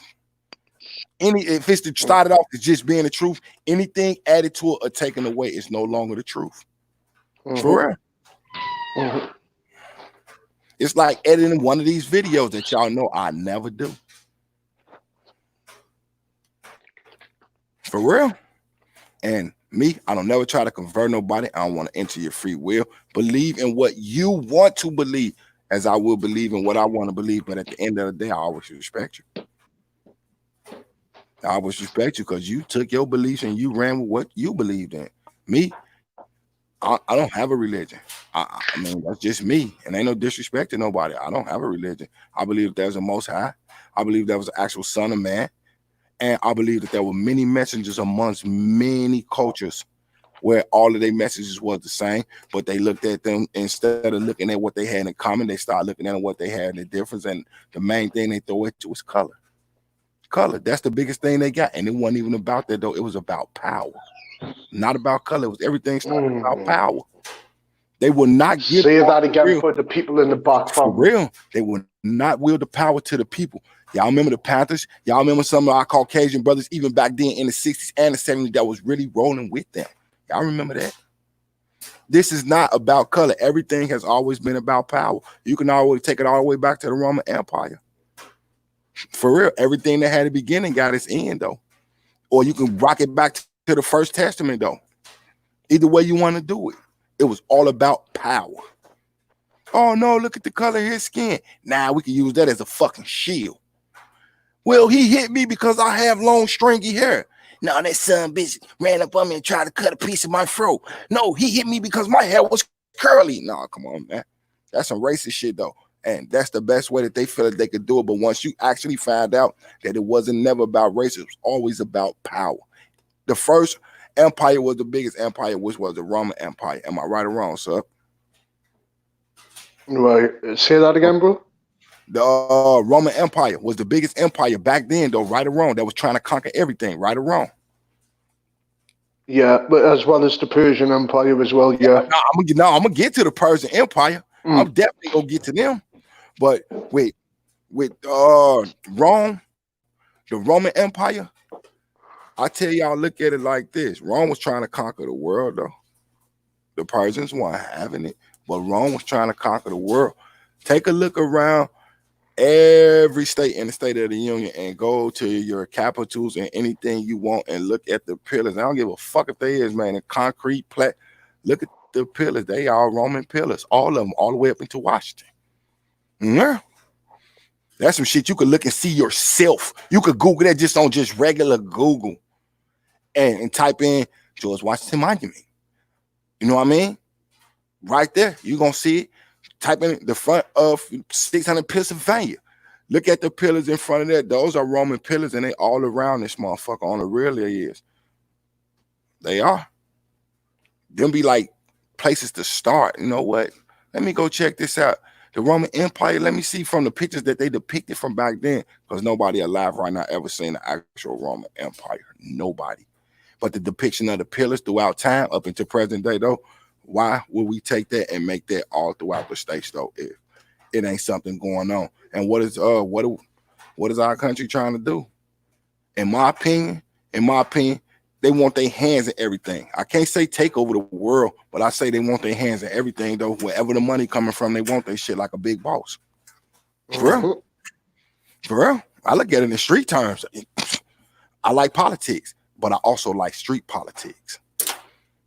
If it's started off as just being the truth, anything added to it or taken away is no longer the truth. Mm-hmm. For real. Mm-hmm. It's like editing one of these videos that y'all know I never do. For real. And me, I don't never try to convert nobody. I don't want to enter your free will. Believe in what you want to believe, as I will believe in what I want to believe. But at the end of the day, I always respect you. I always respect you because you took your beliefs and you ran with what you believed in. Me, I don't have a religion. I mean, that's just me. And ain't no disrespect to nobody. I don't have a religion. I believe there's a Most High. I believe there was an actual Son of Man. And I believe that there were many messengers amongst many cultures where all of their messages was the same, but they looked at them, instead of looking at what they had in common, they started looking at what they had in the difference. And the main thing they throw it to was color. Color, that's the biggest thing they got. And it wasn't even about that, though. It was about power. Not about color. It was everything started about power. They will not give. Say that again for the people in the back. For real. They will not wield the power to the people. Y'all remember the Panthers? Y'all remember some of our Caucasian brothers, even back then in the 60s and the 70s, that was really rolling with them. Y'all remember that? This is not about color. Everything has always been about power. You can always take it all the way back to the Roman Empire. For real, everything that had a beginning got its end, though. Or you can rock it back to the First Testament, though. Either way you want to do it. It was all about power. Oh, no, look at the color of his skin. Now we can use that as a fucking shield. Well, he hit me because I have long, stringy hair. Now that son bitch ran up on me and tried to cut a piece of my throat. No, he hit me because my hair was curly. No, come on, man. That's some racist shit, though. And that's the best way that they feel that they could do it. But once you actually find out that it wasn't never about race, it was always about power. The first empire was the biggest empire, which was the Roman Empire. Am I right or wrong, sir? Right. Say that again, bro. The Roman Empire was the biggest empire back then, though, right or wrong, that was trying to conquer everything, right or wrong. Yeah, but as well as the Persian Empire as well, yeah. I'm gonna get to the Persian Empire. I'm definitely gonna get to them. But with Rome, the Roman Empire, I tell y'all, look at it like this. Rome was trying to conquer the world, though. The Persians weren't having it, but Rome was trying to conquer the world. Take a look around every state in the State of the Union and go to your capitals and anything you want and look at the pillars. I don't give a fuck if they is, man, in concrete plat. Look at the pillars. They are Roman pillars, all of them, all the way up into Washington. Yeah. That's some shit you could look and see yourself. You could Google that just on just regular Google and type in George Washington Monument. You know what I mean? Right there. You're going to see it. Type in the front of 600 Pennsylvania. Look at the pillars in front of that. Those are Roman pillars, and they all around this motherfucker on the real is. They are. Them be like places to start. You know what? Let me go check this out. The Roman Empire, let me see from the pictures that they depicted from back then, because nobody alive right now ever seen the actual Roman Empire. Nobody. But the depiction of the pillars throughout time up into present day, though, why would we take that and make that all throughout the states, though, if it ain't something going on? And what is our country trying to do? In my opinion, they want their hands in everything. I can't say take over the world, but I say they want their hands in everything, though. Wherever the money coming from, they want their shit like a big boss. For real. For real. I look at it in street terms. I like politics, but I also like street politics.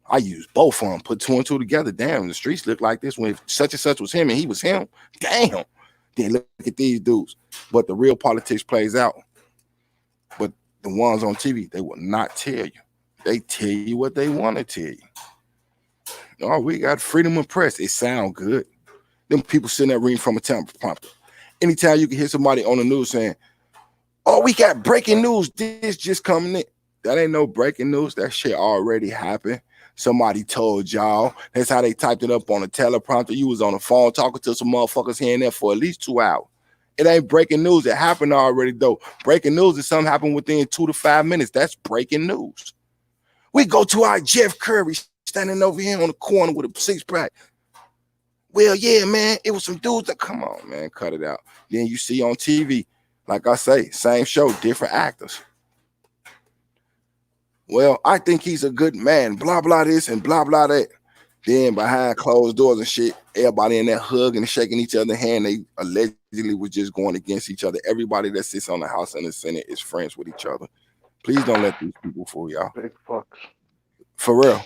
I use both of them, put two and two together. Damn, the streets look like this when such and such was him and he was him. Damn. Then look at these dudes. But the real politics plays out. But the ones on TV, they will not tell you. They tell you what they want to tell you. Oh, we got freedom of press. It sound good. Them people sitting there reading from a teleprompter. Anytime you can hear somebody on the news saying, oh, we got breaking news. This just coming in. That ain't no breaking news. That shit already happened. Somebody told y'all. That's how they typed it up on a teleprompter. You was on the phone talking to some motherfuckers here and there for at least 2 hours. It ain't breaking news. It happened already, though. Breaking news is something happened within 2 to 5 minutes. That's breaking news. We go to our Jeff Curry standing over here on the corner with a 6-pack. Well, yeah, man, it was some dudes that, come on, man, cut it out. Then you see on TV, like I say, same show, different actors. Well, I think he's a good man, blah, blah this and blah, blah that. Then behind closed doors and shit, everybody in there hugging and shaking each other's hand. They allegedly was just going against each other. Everybody that sits on the House and the Senate is friends with each other. Please don't let these people fool y'all. Big fucks. For real.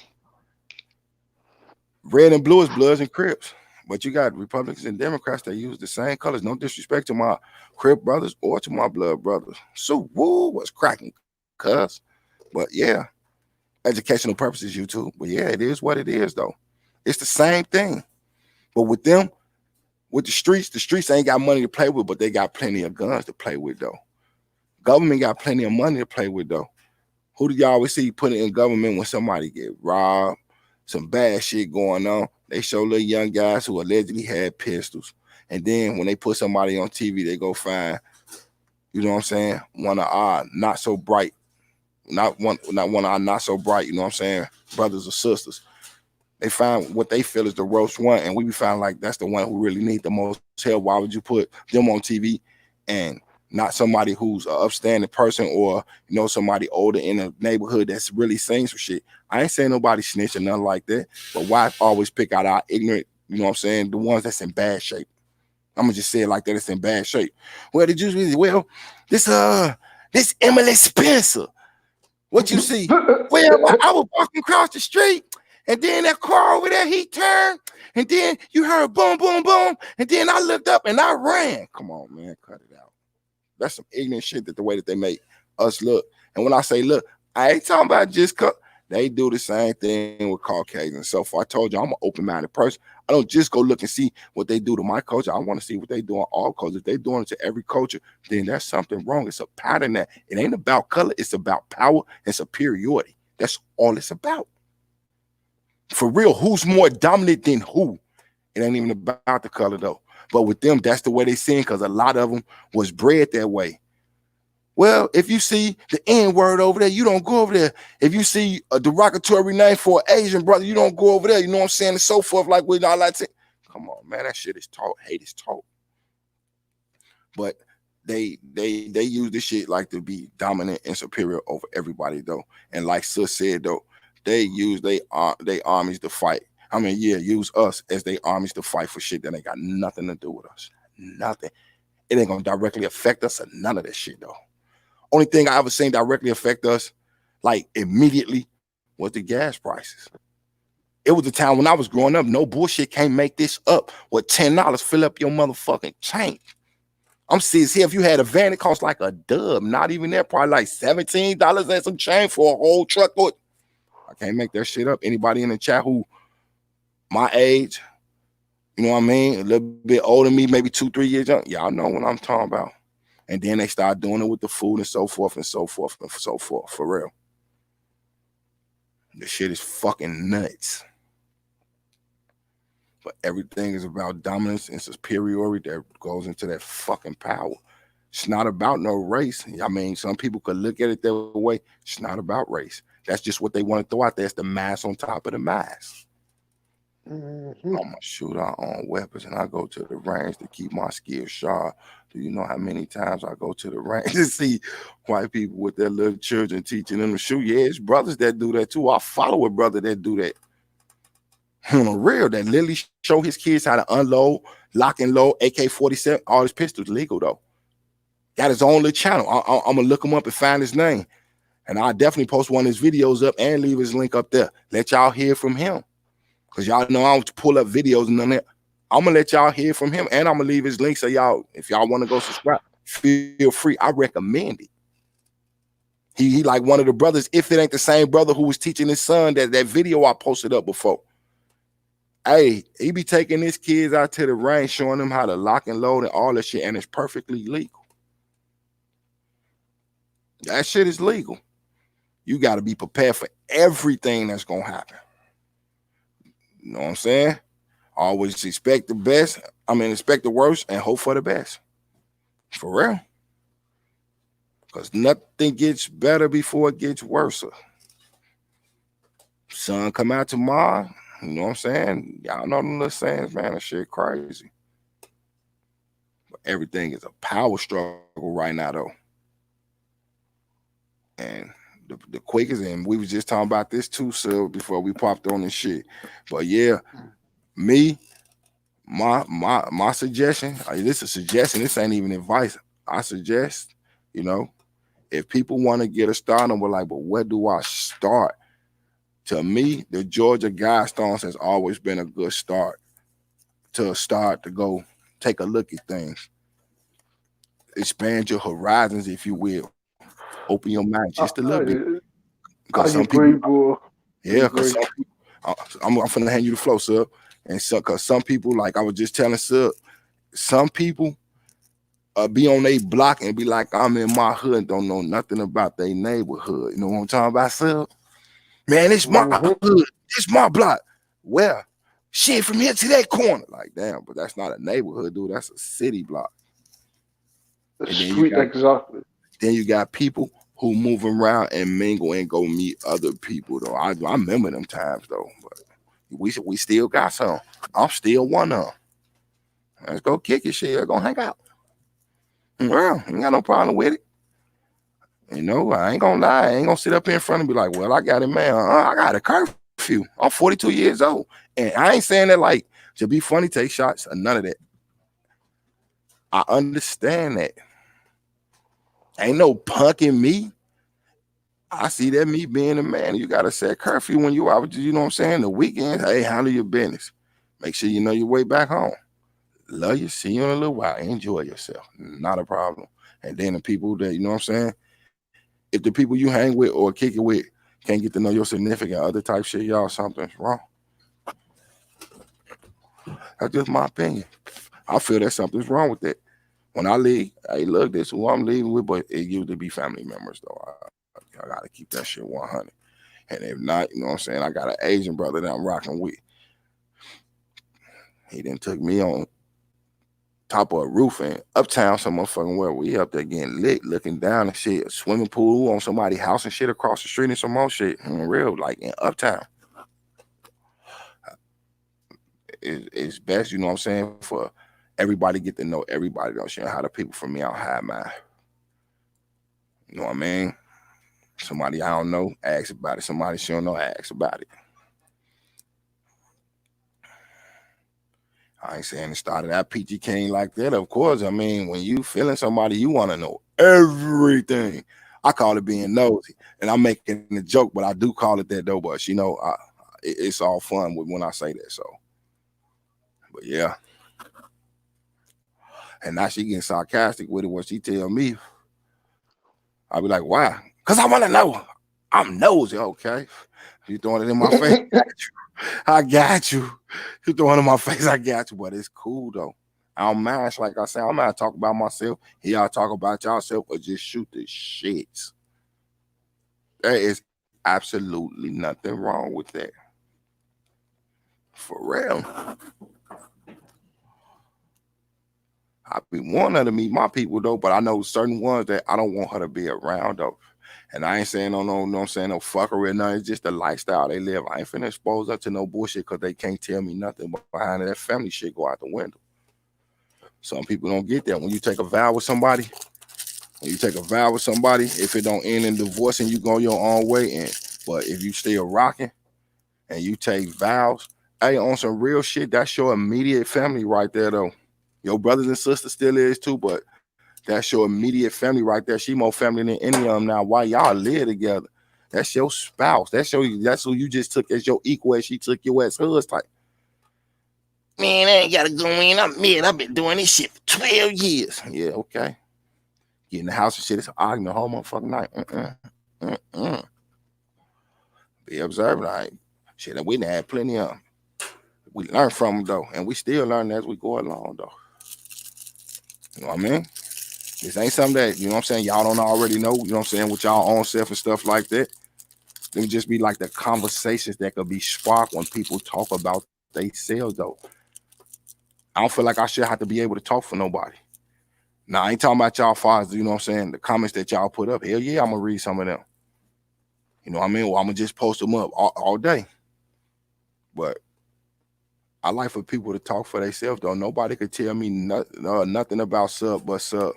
Red and blue is Bloods and Crips. But you got Republicans and Democrats that use the same colors. No disrespect to my Crip brothers or to my blood brothers. So, woo, what's cracking, cuz? But yeah, educational purposes, YouTube. But yeah, it is what it is, though. It's the same thing. But with them, with the streets ain't got money to play with, but they got plenty of guns to play with, though. Government got plenty of money to play with, though. Who do y'all always see put it in government when somebody get robbed, some bad shit going on? They show little young guys who allegedly had pistols. And then when they put somebody on TV, they go find, you know what I'm saying, one of our not so bright, not one of our not so bright, you know what I'm saying, brothers or sisters. They find what they feel is the worst one, and we be found like that's the one who really need the most help. Why would you put them on TV and not somebody who's an upstanding person or, you know, somebody older in the neighborhood that's really saying some shit? I ain't saying nobody snitch or nothing like that, but why always pick out our ignorant, you know what I'm saying, the ones that's in bad shape? I'm gonna just say it like that, it's in bad shape. Well, this Emily Spencer. What you see? Well, I was walking across the street, and then that car over there, he turned, and then you heard boom, boom, boom, and then I looked up and I ran. Come on, man, cut it out. That's some ignorant shit that the way that they make us look. And when I say look, I ain't talking about just they do the same thing with Caucasians. So far, I told you I'm an open-minded person. I don't just go look and see what they do to my culture. I want to see what they do on all cultures. If they're doing it to every culture, then there's something wrong. It's a pattern that it ain't about color. It's about power and superiority. That's all it's about. For real, who's more dominant than who? It ain't even about the color though. But with them, that's the way they sing because a lot of them was bred that way. Well, if you see the N-word over there, you don't go over there. If you see a derogatory name for an Asian brother, you don't go over there. You know what I'm saying? And so forth, like we all like to. Come on, man, that shit is taught. Hate is taught. But they use this shit like to be dominant and superior over everybody though. And like Sis said though, they use they armies to fight. I mean, yeah, use us as they armies to fight for shit that ain't got nothing to do with us. Nothing. It ain't gonna directly affect us or none of that shit though. Only thing I ever seen directly affect us, like immediately, was the gas prices. It was the time when I was growing up, no bullshit, can't make this up. With $10, fill up your motherfucking tank. I'm serious here. If you had a van, it cost like a dub, not even that, probably like $17 and some change for a whole truckload. I can't make that shit up. Anybody in the chat who my age, you know what I mean, a little bit older than me, maybe 2-3 years young, y'all know what I'm talking about. And then they start doing it with the food and so forth and so forth and so forth, for real. This shit is fucking nuts. But everything is about dominance and superiority that goes into that fucking power. It's not about no race. I mean, some people could look at it that way. It's not about race. That's just what they want to throw out there. It's the mass on top of the mass. I'm a shooter, I own weapons, and I go to the range to keep my skills sharp. Do you know how many times I go to the range to see white people with their little children teaching them to shoot? Yeah, it's brothers that do that too. I follow a brother that do that. On the real, that literally show his kids how to unload, lock and load, AK-47, all his pistols legal though. Got his own little channel. I'm gonna look him up and find his name. And I'll definitely post one of his videos up and leave his link up there. Let y'all hear from him. Because y'all know I don't pull up videos and none of that. I'm going to let y'all hear from him, and I'm going to leave his link so y'all, if y'all want to go subscribe, feel free. I recommend it. He like one of the brothers, if it ain't the same brother who was teaching his son that video I posted up before. Hey, he be taking his kids out to the range, showing them how to lock and load and all that shit, and it's perfectly legal. That shit is legal. You got to be prepared for everything that's going to happen. You know what I'm saying? Always expect the best. Expect the worst and hope for the best. For real. Because nothing gets better before it gets worse. Sun come out tomorrow. You know what I'm saying? Y'all know them little sayings, man. That shit crazy. But everything is a power struggle right now, though. And the quickest, and we was just talking about this too, sir, before we popped on this shit. But yeah, me, my suggestion, this is a suggestion, this ain't even advice. I suggest, you know, if people want to get a start, and we're like, but where do I start? To me, the Georgia Guidestones has always been a good start to go take a look at things. Expand your horizons, if you will. Open your mind just a little bit. Because some people, yeah, because some people, I'm finna hand you the flow, sir. And so, because some people, like I was just telling sir, some people be on their block and be like, I'm in my hood and don't know nothing about their neighborhood. You know what I'm talking about, sir? Man, it's my hood. It's my block. Well, shit, from here to that corner. Like, damn, but that's not a neighborhood, dude. That's a city block. Exactly. Then you got people who move around and mingle and go meet other people, though. I remember them times, though. But we still got some. I'm still one of them. Let's go kick it, shit. Let's go hang out. Well, ain't got no problem with it. You know, I ain't gonna lie. I ain't gonna sit up here in front and be like, well, I got it, man. I got a curfew. I'm 42 years old. And I ain't saying that like to be funny, take shots, or none of that. I understand that. Ain't no punking me. I see that me being a man. You gotta set curfew when you out. You know what I'm saying? The weekends, hey, handle your business. Make sure you know your way back home. Love you. See you in a little while. Enjoy yourself. Not a problem. And then the people that, you know what I'm saying? If the people you hang with or kick it with can't get to know your significant other type shit, y'all, something's wrong. That's just my opinion. I feel that something's wrong with that. When I leave, hey, look, this is who I'm leaving with, but it usually be family members, though. I got to keep that shit 100. And if not, you know what I'm saying? I got an Asian brother that I'm rocking with. He then took me on top of a roof in Uptown, some motherfucking where we up there getting lit, looking down and shit, a swimming pool on somebody's house and shit across the street and some more shit. In real, like in Uptown. It's best, you know what I'm saying, for everybody get to know everybody, don't you know how the people from me out high man. You know what I mean? Somebody I don't know, ask about it. Somebody she don't know, ask about it. I ain't saying it started out PG King like that. Of course, I mean, when you feeling somebody, you want to know everything. I call it being nosy. And I'm making a joke, but I do call it that though. But, you know, it's all fun when I say that. So, but yeah. And now she getting sarcastic with it. What she tell me, I'll be like, why? Because I want to know. I'm nosy. Okay. You throwing it in my face? I got you. You throwing it in my face? I got you. But it's cool though. I don't mind. Like I said, I'm not talking about myself. Y'all talk about yourself or just shoot the shits. There is absolutely nothing wrong with that. For real. I be wanting her to meet my people though, but I know certain ones that I don't want her to be around though. And I ain't saying no, I'm saying no fuckery or nothing. It's just the lifestyle they live. I ain't finna expose up to no bullshit because they can't tell me nothing behind that family shit go out the window. Some people don't get that. When you take a vow with somebody, if it don't end in divorce and you go your own way, but if you still rocking and you take vows, hey, on some real shit, that's your immediate family right there though. Your brothers and sisters still is too, but that's your immediate family right there. She more family than any of them now. Why y'all live together? That's your spouse. That's who you just took as your equal as she took your as hers type. Man, I ain't gotta go in. I've been doing this shit for 12 years. Yeah, okay. Get in the house and shit. It's arguing the whole motherfucking night. Be observant. All right. Shit, we done had plenty of them. We learn from them though, and we still learn as we go along though. You know what I mean? This ain't something that, you know what I'm saying, y'all don't already know, you know what I'm saying, with y'all own self and stuff like that. It would just be like the conversations that could be sparked when people talk about themselves, though. I don't feel like I should have to be able to talk for nobody. Now, I ain't talking about y'all fathers, you know what I'm saying, the comments that y'all put up. Hell yeah, I'm going to read some of them. You know what I mean? Well, I'm going to just post them up all day. But I like for people to talk for themselves, though. Nobody could tell me nothing about sub but sub.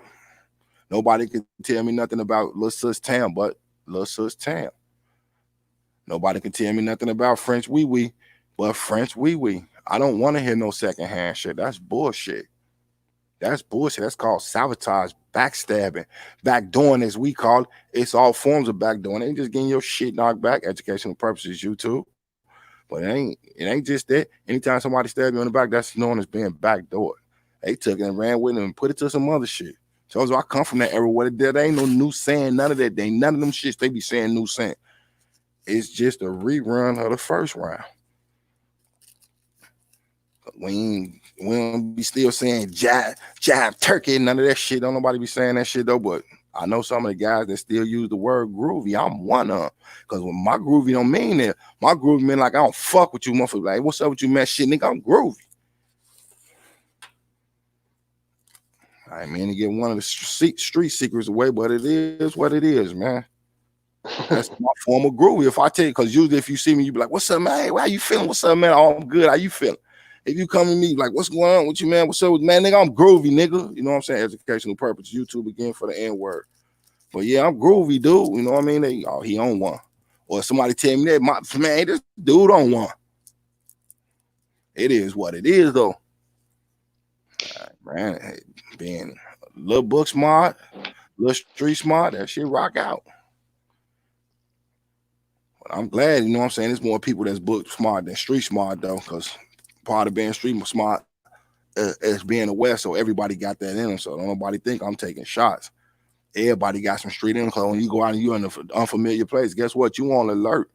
Nobody can tell me nothing about Lil Sis Tam but Lil Sis Tam. Nobody can tell me nothing about French Wee Wee but French Wee Wee. I don't want to hear no secondhand shit. That's bullshit. That's bullshit. That's called sabotage, backstabbing, backdooring as we call it. It's all forms of backdooring. It ain't just getting your shit knocked back. Educational purposes, YouTube. But it ain't just that. Anytime somebody stab you in the back, that's known as being backdoored. They took it and ran with it and put it to some other shit. So I come from that era where there ain't no new saying, none of that. They ain't none of them shits they be saying new saying. It's just a rerun of the first round. We don't be still saying jab turkey, none of that shit. Don't nobody be saying that shit though. But I know some of the guys that still use the word groovy. I'm one of them. Because when my groovy don't mean that. My groovy mean like I don't fuck with you, motherfucker. Like, what's up with you, man? Shit, nigga, I'm groovy. I ain't mean to get one of the street secrets away, but it is what it is, man. That's my form of groovy. If I tell you, because usually if you see me, you be like, what's up, man? Hey, how you feeling? What's up, man? Oh, I'm good. How you feeling? If you come to me like, what's going on with you, man? What's up with man, nigga? I'm groovy, nigga. You know what I'm saying? Educational purpose. YouTube again for the N-word. But yeah, I'm groovy, dude. You know what I mean? He on one. Or somebody tell me that, man, this dude on one. It is what it is, though. Man, hey, being a little book smart, little street smart, that shit rock out. But I'm glad, you know what I'm saying, there's more people that's book smart than street smart, though, because part of being street smart is being aware, so everybody got that in them, so don't nobody think I'm taking shots. Everybody got some street in them, because when you go out and you're in an unfamiliar place, guess what? You on alert.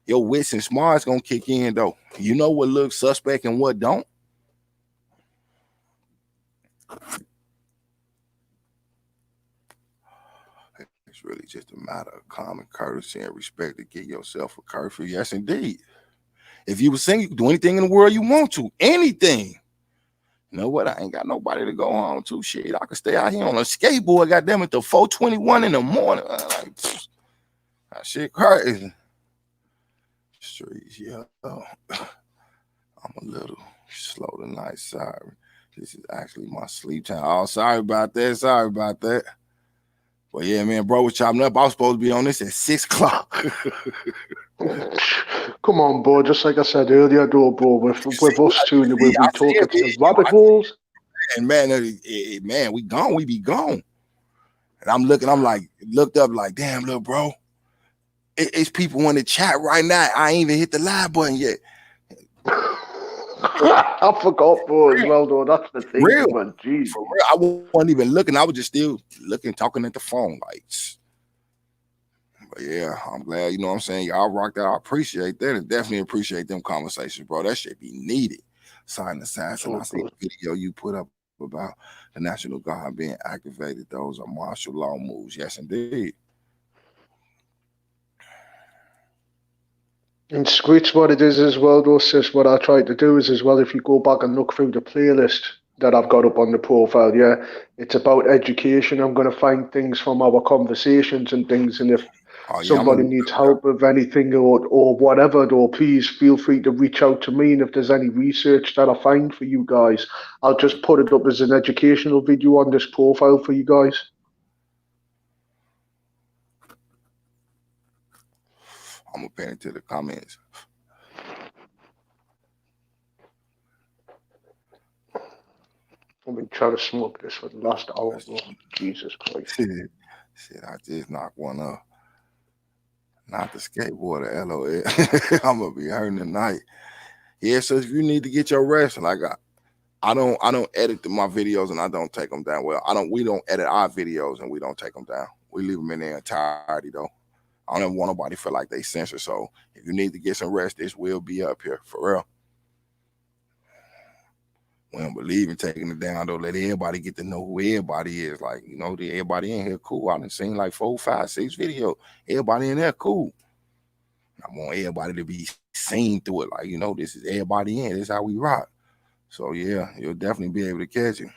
Your wits and smarts gonna kick in, though. You know what looks suspect and what don't. It's really just a matter of common courtesy and respect to give yourself a curfew. Yes, indeed. If you were saying you could do anything in the world you want to, anything. You know what? I ain't got nobody to go home to. Shit, I could stay out here on a skateboard, goddamn it, till 4:21 in the morning. Like, that shit crazy. Streets, yeah. I'm a little slow tonight. Sorry. This is actually my sleep time. Oh, sorry about that. Sorry about that. But yeah, man, bro was chopping up. I was supposed to be on this at 6 o'clock. Come on, bro. Just like I said earlier, though, bro, with us two, we talk into the rabbit holes. And man, man, we gone. We be gone. And I'm looking, I'm like, looked up like, damn, little bro. It's people in the chat right now. I ain't even hit the live button yet. I forgot, bro, as well, though. That's the thing. Real. Man. Jeez. For real. I wasn't even looking. I was just still looking, talking at the phone. Like, but yeah, I'm glad, you know what I'm saying? Y'all rocked out. I appreciate that. And definitely appreciate them conversations, bro. That shit be needed. Silent Assassin. I see the video you put up about the National Guard being activated. Those are martial law moves. Yes, indeed. And Screech, what it is as well, though, sis, what I try to do is as well, if you go back and look through the playlist that I've got up on the profile, yeah, it's about education. I'm going to find things from our conversations and things, and if somebody needs help with anything or whatever, though, please feel free to reach out to me, and if there's any research that I find for you guys, I'll just put it up as an educational video on this profile for you guys. I'm gonna pay into the comments. I've been trying to smoke this for the last hour. Jesus Christ. Shit, I just knocked one up. Not the skateboarder, LOL. I'm gonna be hurting tonight. Yeah, so if you need to get your rest, like I don't edit my videos and I don't take them down. Well, we don't edit our videos and we don't take them down. We leave them in their entirety though. I don't ever want nobody to feel like they censor. So if you need to get some rest, this will be up here for real. We don't believe in taking it down though. Let everybody get to know who everybody is. Like, you know, everybody in here cool. I done seen like 4, 5, 6 videos. Everybody in there cool. I want everybody to be seen through it. Like, you know, this is everybody in. This is how we rock. So yeah, you'll definitely be able to catch it.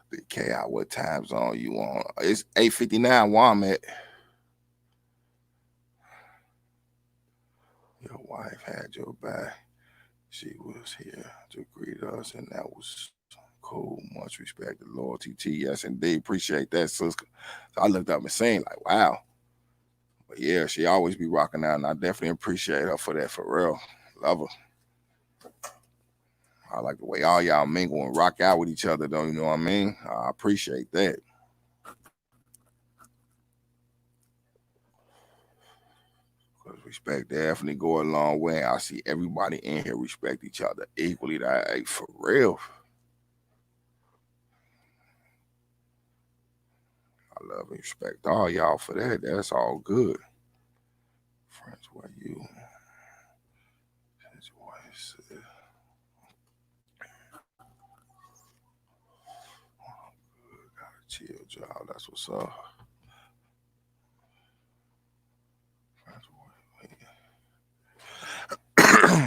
Big K out, what time zone you on? It's 8:59 where I'm at. Your wife had your back. She was here to greet us, and that was cool. Much respect and loyalty to you. Yes, indeed. Appreciate that, sister. So I looked up and saying, like, wow. But yeah, she always be rocking out, and I definitely appreciate her for that, for real. Love her. I like the way all y'all mingle and rock out with each other, though, you know what I mean? I appreciate that. Because respect definitely go a long way. I see everybody in here respect each other equally. That, for real. I love and respect all y'all for that. That's all good. Friends, where you? His wife said, chill, child. That's what's up.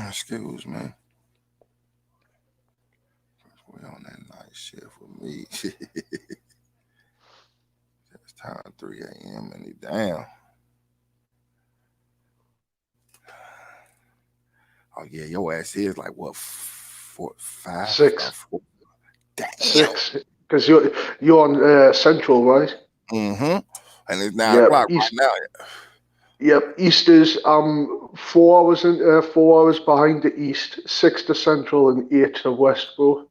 Excuse me. We on that night shift with me. It's time 3 a.m. and he damn. Oh yeah, your ass is like what 4, 5, 6. 4. Damn. 6. Because you're on Central, right? Mm-hmm. And it's 9 o'clock right now. Yep, East is 4 hours 4 hours behind the East, 6 to Central, and 8 to West, bro.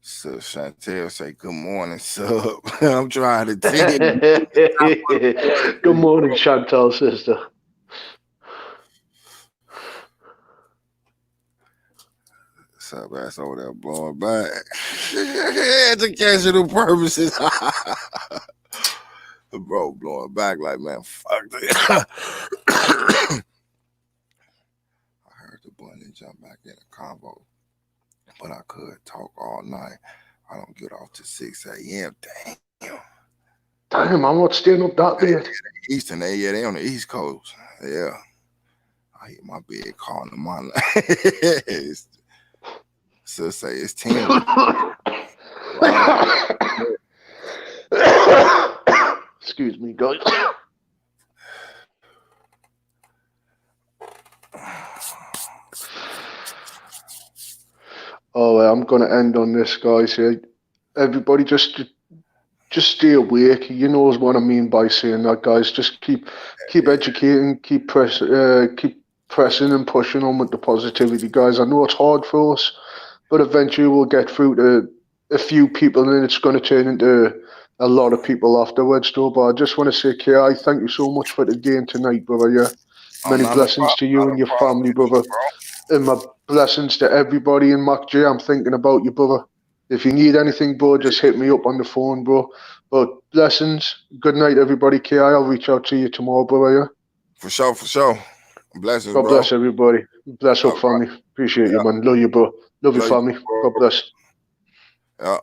So Chantel say, good morning, sub. I'm trying to tell you. Good morning, Chantal, sister. Sub ass over there blowing back. Educational purposes. Bro, blowing back like, man, fuck this. I heard the button and jump back in a convo, but I could talk all night. I don't get off till 6 a.m. Damn, I'm not staying up that late. Eastern, they on the East Coast. Yeah. I hear my bed calling to my life. So say it's 10. Excuse me, guys. Oh, I'm gonna end on this, guys. Here, everybody, just stay awake. You know what I mean by saying that, guys. Just keep educating, keep pressing and pushing on with the positivity, guys. I know it's hard for us, but eventually we'll get through to a few people, and it's going to turn into a lot of people afterwards, though. But I just want to say, Ki, thank you so much for the game tonight, brother. Yeah, many blessings to you and your family, brother. And my blessings to everybody in Mac J. I'm thinking about you, brother. If you need anything, bro, just hit me up on the phone, bro. But blessings. Good night, everybody. Ki, I'll reach out to you tomorrow, brother. Yeah. For sure. Blessings, God bro. bless everybody. Bless up, family. Appreciate you, man. Love you, bro. Love your family. God bless. Yeah.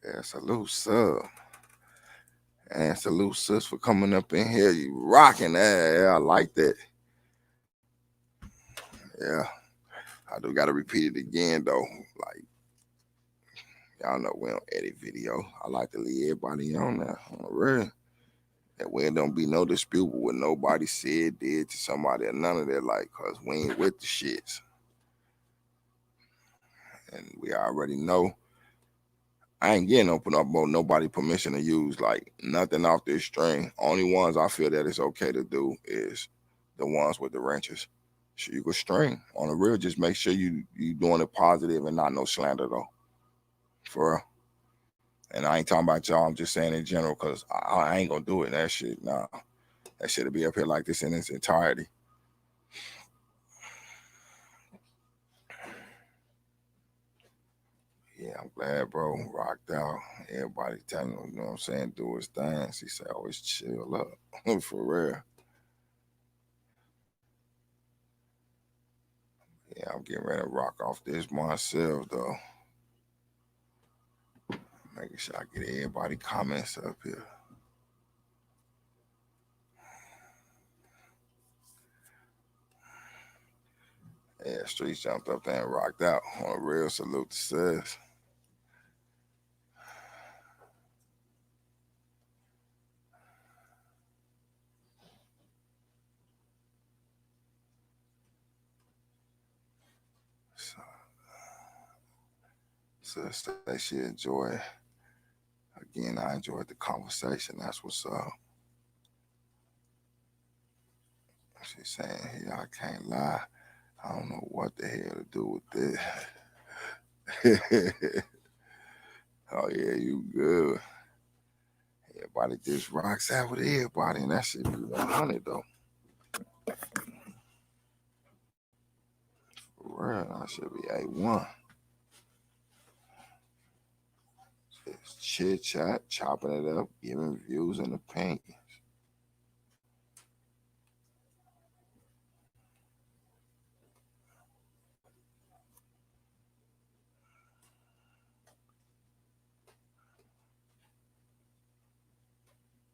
Yeah, salute, sub. And salute, sis, for coming up in here. You rocking that. Yeah, I like that. Yeah. I do got to repeat it again, though. Like, y'all know we don't edit video. I like to leave everybody on there. On the real. That way it don't be no dispute with what nobody said, did to somebody or none of that, like, because we ain't with the shits. And we already know. I ain't getting open up about nobody permission to use like nothing off this string. Only ones I feel that it's okay to do is the ones with the wrenches. So you can string on the real. Just make sure you doing it positive and not no slander though. For real. And I ain't talking about y'all. I'm just saying in general because I ain't gonna do it. That shit, nah. That shit'll be up here like this in its entirety. Yeah, I'm glad, bro. Rocked out. Everybody telling him, you know what I'm saying, do his thing. He said, always chill up. For real. Yeah, I'm getting ready to rock off this myself, though. Making sure I get everybody comments up here. Yeah, Streets jumped up there and rocked out on a real salute to sis. Sis say she enjoyed. Again, I enjoyed the conversation. That's what's up. She's saying, yeah, I can't lie. I don't know what the hell to do with this. Oh, yeah, you good. Everybody just rocks out with everybody, and that shit be 100, though. For real, I should be A1. Just chit chat, chopping it up, giving views and opinions.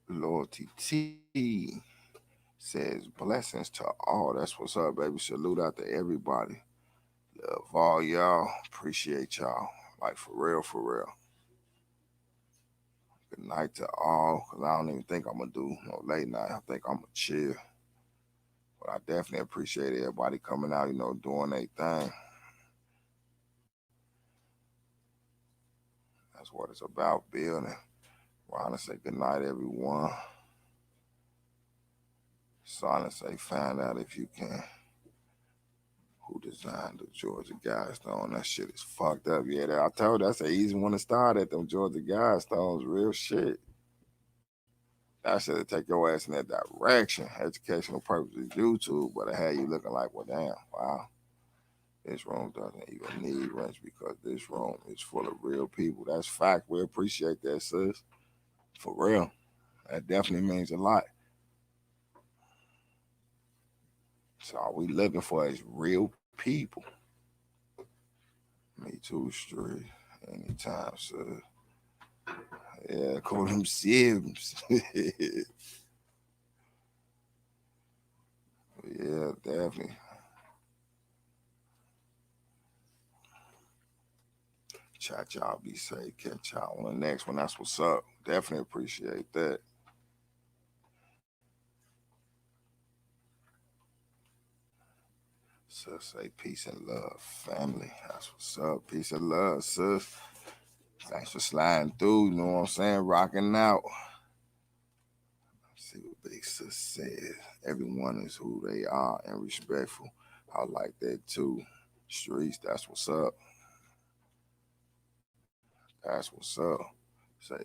Loyalty T says blessings to all. That's what's up, baby. Salute out to everybody. Love all y'all. Appreciate y'all. Like for real, for real. Good night to all. Cause I don't even think I'm gonna do no late night. I think I'm gonna chill. But I definitely appreciate everybody coming out, doing their thing. That's what it's about, building. Want to say good night, everyone. Silence say, find out if you can. Who designed the Georgia Guidestones? That shit is fucked up. Yeah, I told you, that's an easy one to start at, them Georgia Guidestones. Real shit. That should take your ass in that direction. Educational purposes, YouTube, but it had you looking like, well, damn, wow. This room doesn't even need rents because this room is full of real people. That's fact. We appreciate that, sis. For real. That definitely means a lot. So all we looking for is real people. Me too, straight. Anytime, sis. Yeah, call them Sims. Yeah, definitely. Chat, y'all be safe. Catch y'all on the next one. That's what's up. Definitely appreciate that. Sis say peace and love, family. That's what's up. Peace and love, sis. Thanks for sliding through. You know what I'm saying? Rocking out. Let's see what Big Sis says. Everyone is who they are and respectful. I like that too. Streets, that's what's up. That's what's up. Say,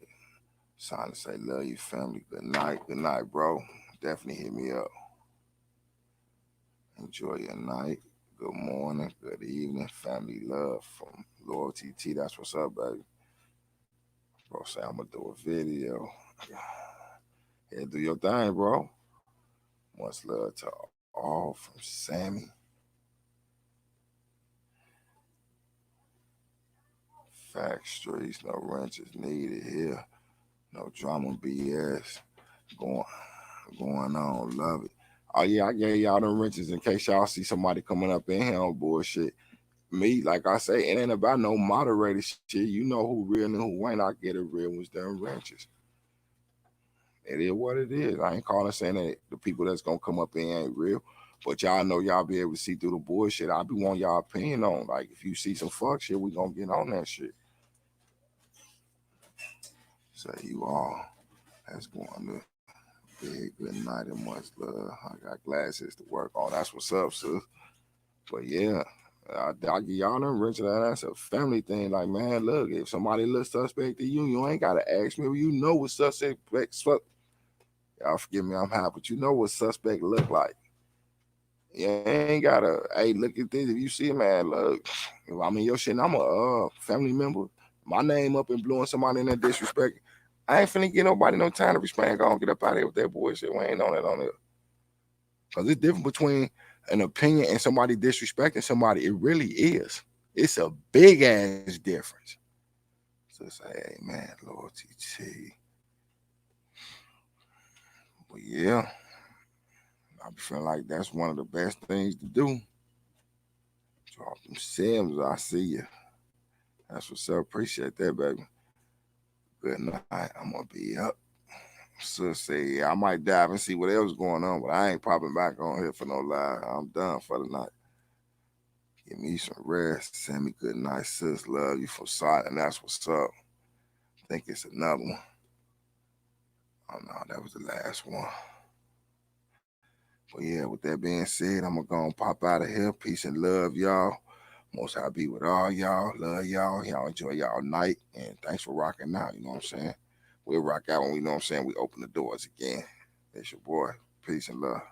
sign to say, love you, family. Good night, bro. Definitely hit me up. Enjoy your night. Good morning, good evening, family love from Loyalty T. That's what's up, baby. Bro, say I'm gonna do a video. Yeah, do your thing, bro. Much love to all from Sammy. Fact streets, no wrenches needed here. No drama BS going on. Love it. Oh yeah, I gave y'all them wrenches in case y'all see somebody coming up in here on bullshit. Me, like I say, it ain't about no moderated shit. You know who real and who ain't. I get it real was them wrenches. It is what it is. I ain't calling saying that the people that's gonna come up in ain't real. But y'all know y'all be able to see through the bullshit. I be wanting y'all opinion on. Like if you see some fuck shit, we gonna get on that shit. Say you all that's going to big good night and much love. I got glasses to work on. That's what's up, sis. But yeah, I give y'all them rich. That's a family thing. Like, man, look, if somebody looks suspect to you, you ain't gotta ask me. You know what suspect. Y'all forgive me, I'm high, but you know what suspect look like. You ain't gotta. Hey, look at this. If you see a man, look. If I'm in your shit, and I'm a family member. My name up and blowing somebody in that disrespect. I ain't finna get nobody no time to respect. Go on, get up out of here with that bullshit. We ain't on it on there. Because it's different between an opinion and somebody disrespecting somebody. It really is. It's a big ass difference. So say, hey man, Loyalty T. But yeah, I feel like that's one of the best things to do. Drop them Sims. I see you. That's what's up. Appreciate that, baby. Good night. I'm gonna be up. So say, yeah, I might dive and see what else going on, but I ain't popping back on here for no lie. I'm done for the night. Give me some rest. Send me good night, sis. Love you from side, and that's what's up. I think it's another one. Oh no, that was the last one. But yeah, with that being said, I'm gonna go and pop out of here. Peace and love, y'all. Most I be with all y'all. Love y'all. Y'all enjoy y'all night. And thanks for rocking out. You know what I'm saying? We'll rock out when we know what I'm saying. We open the doors again. It's your boy. Peace and love.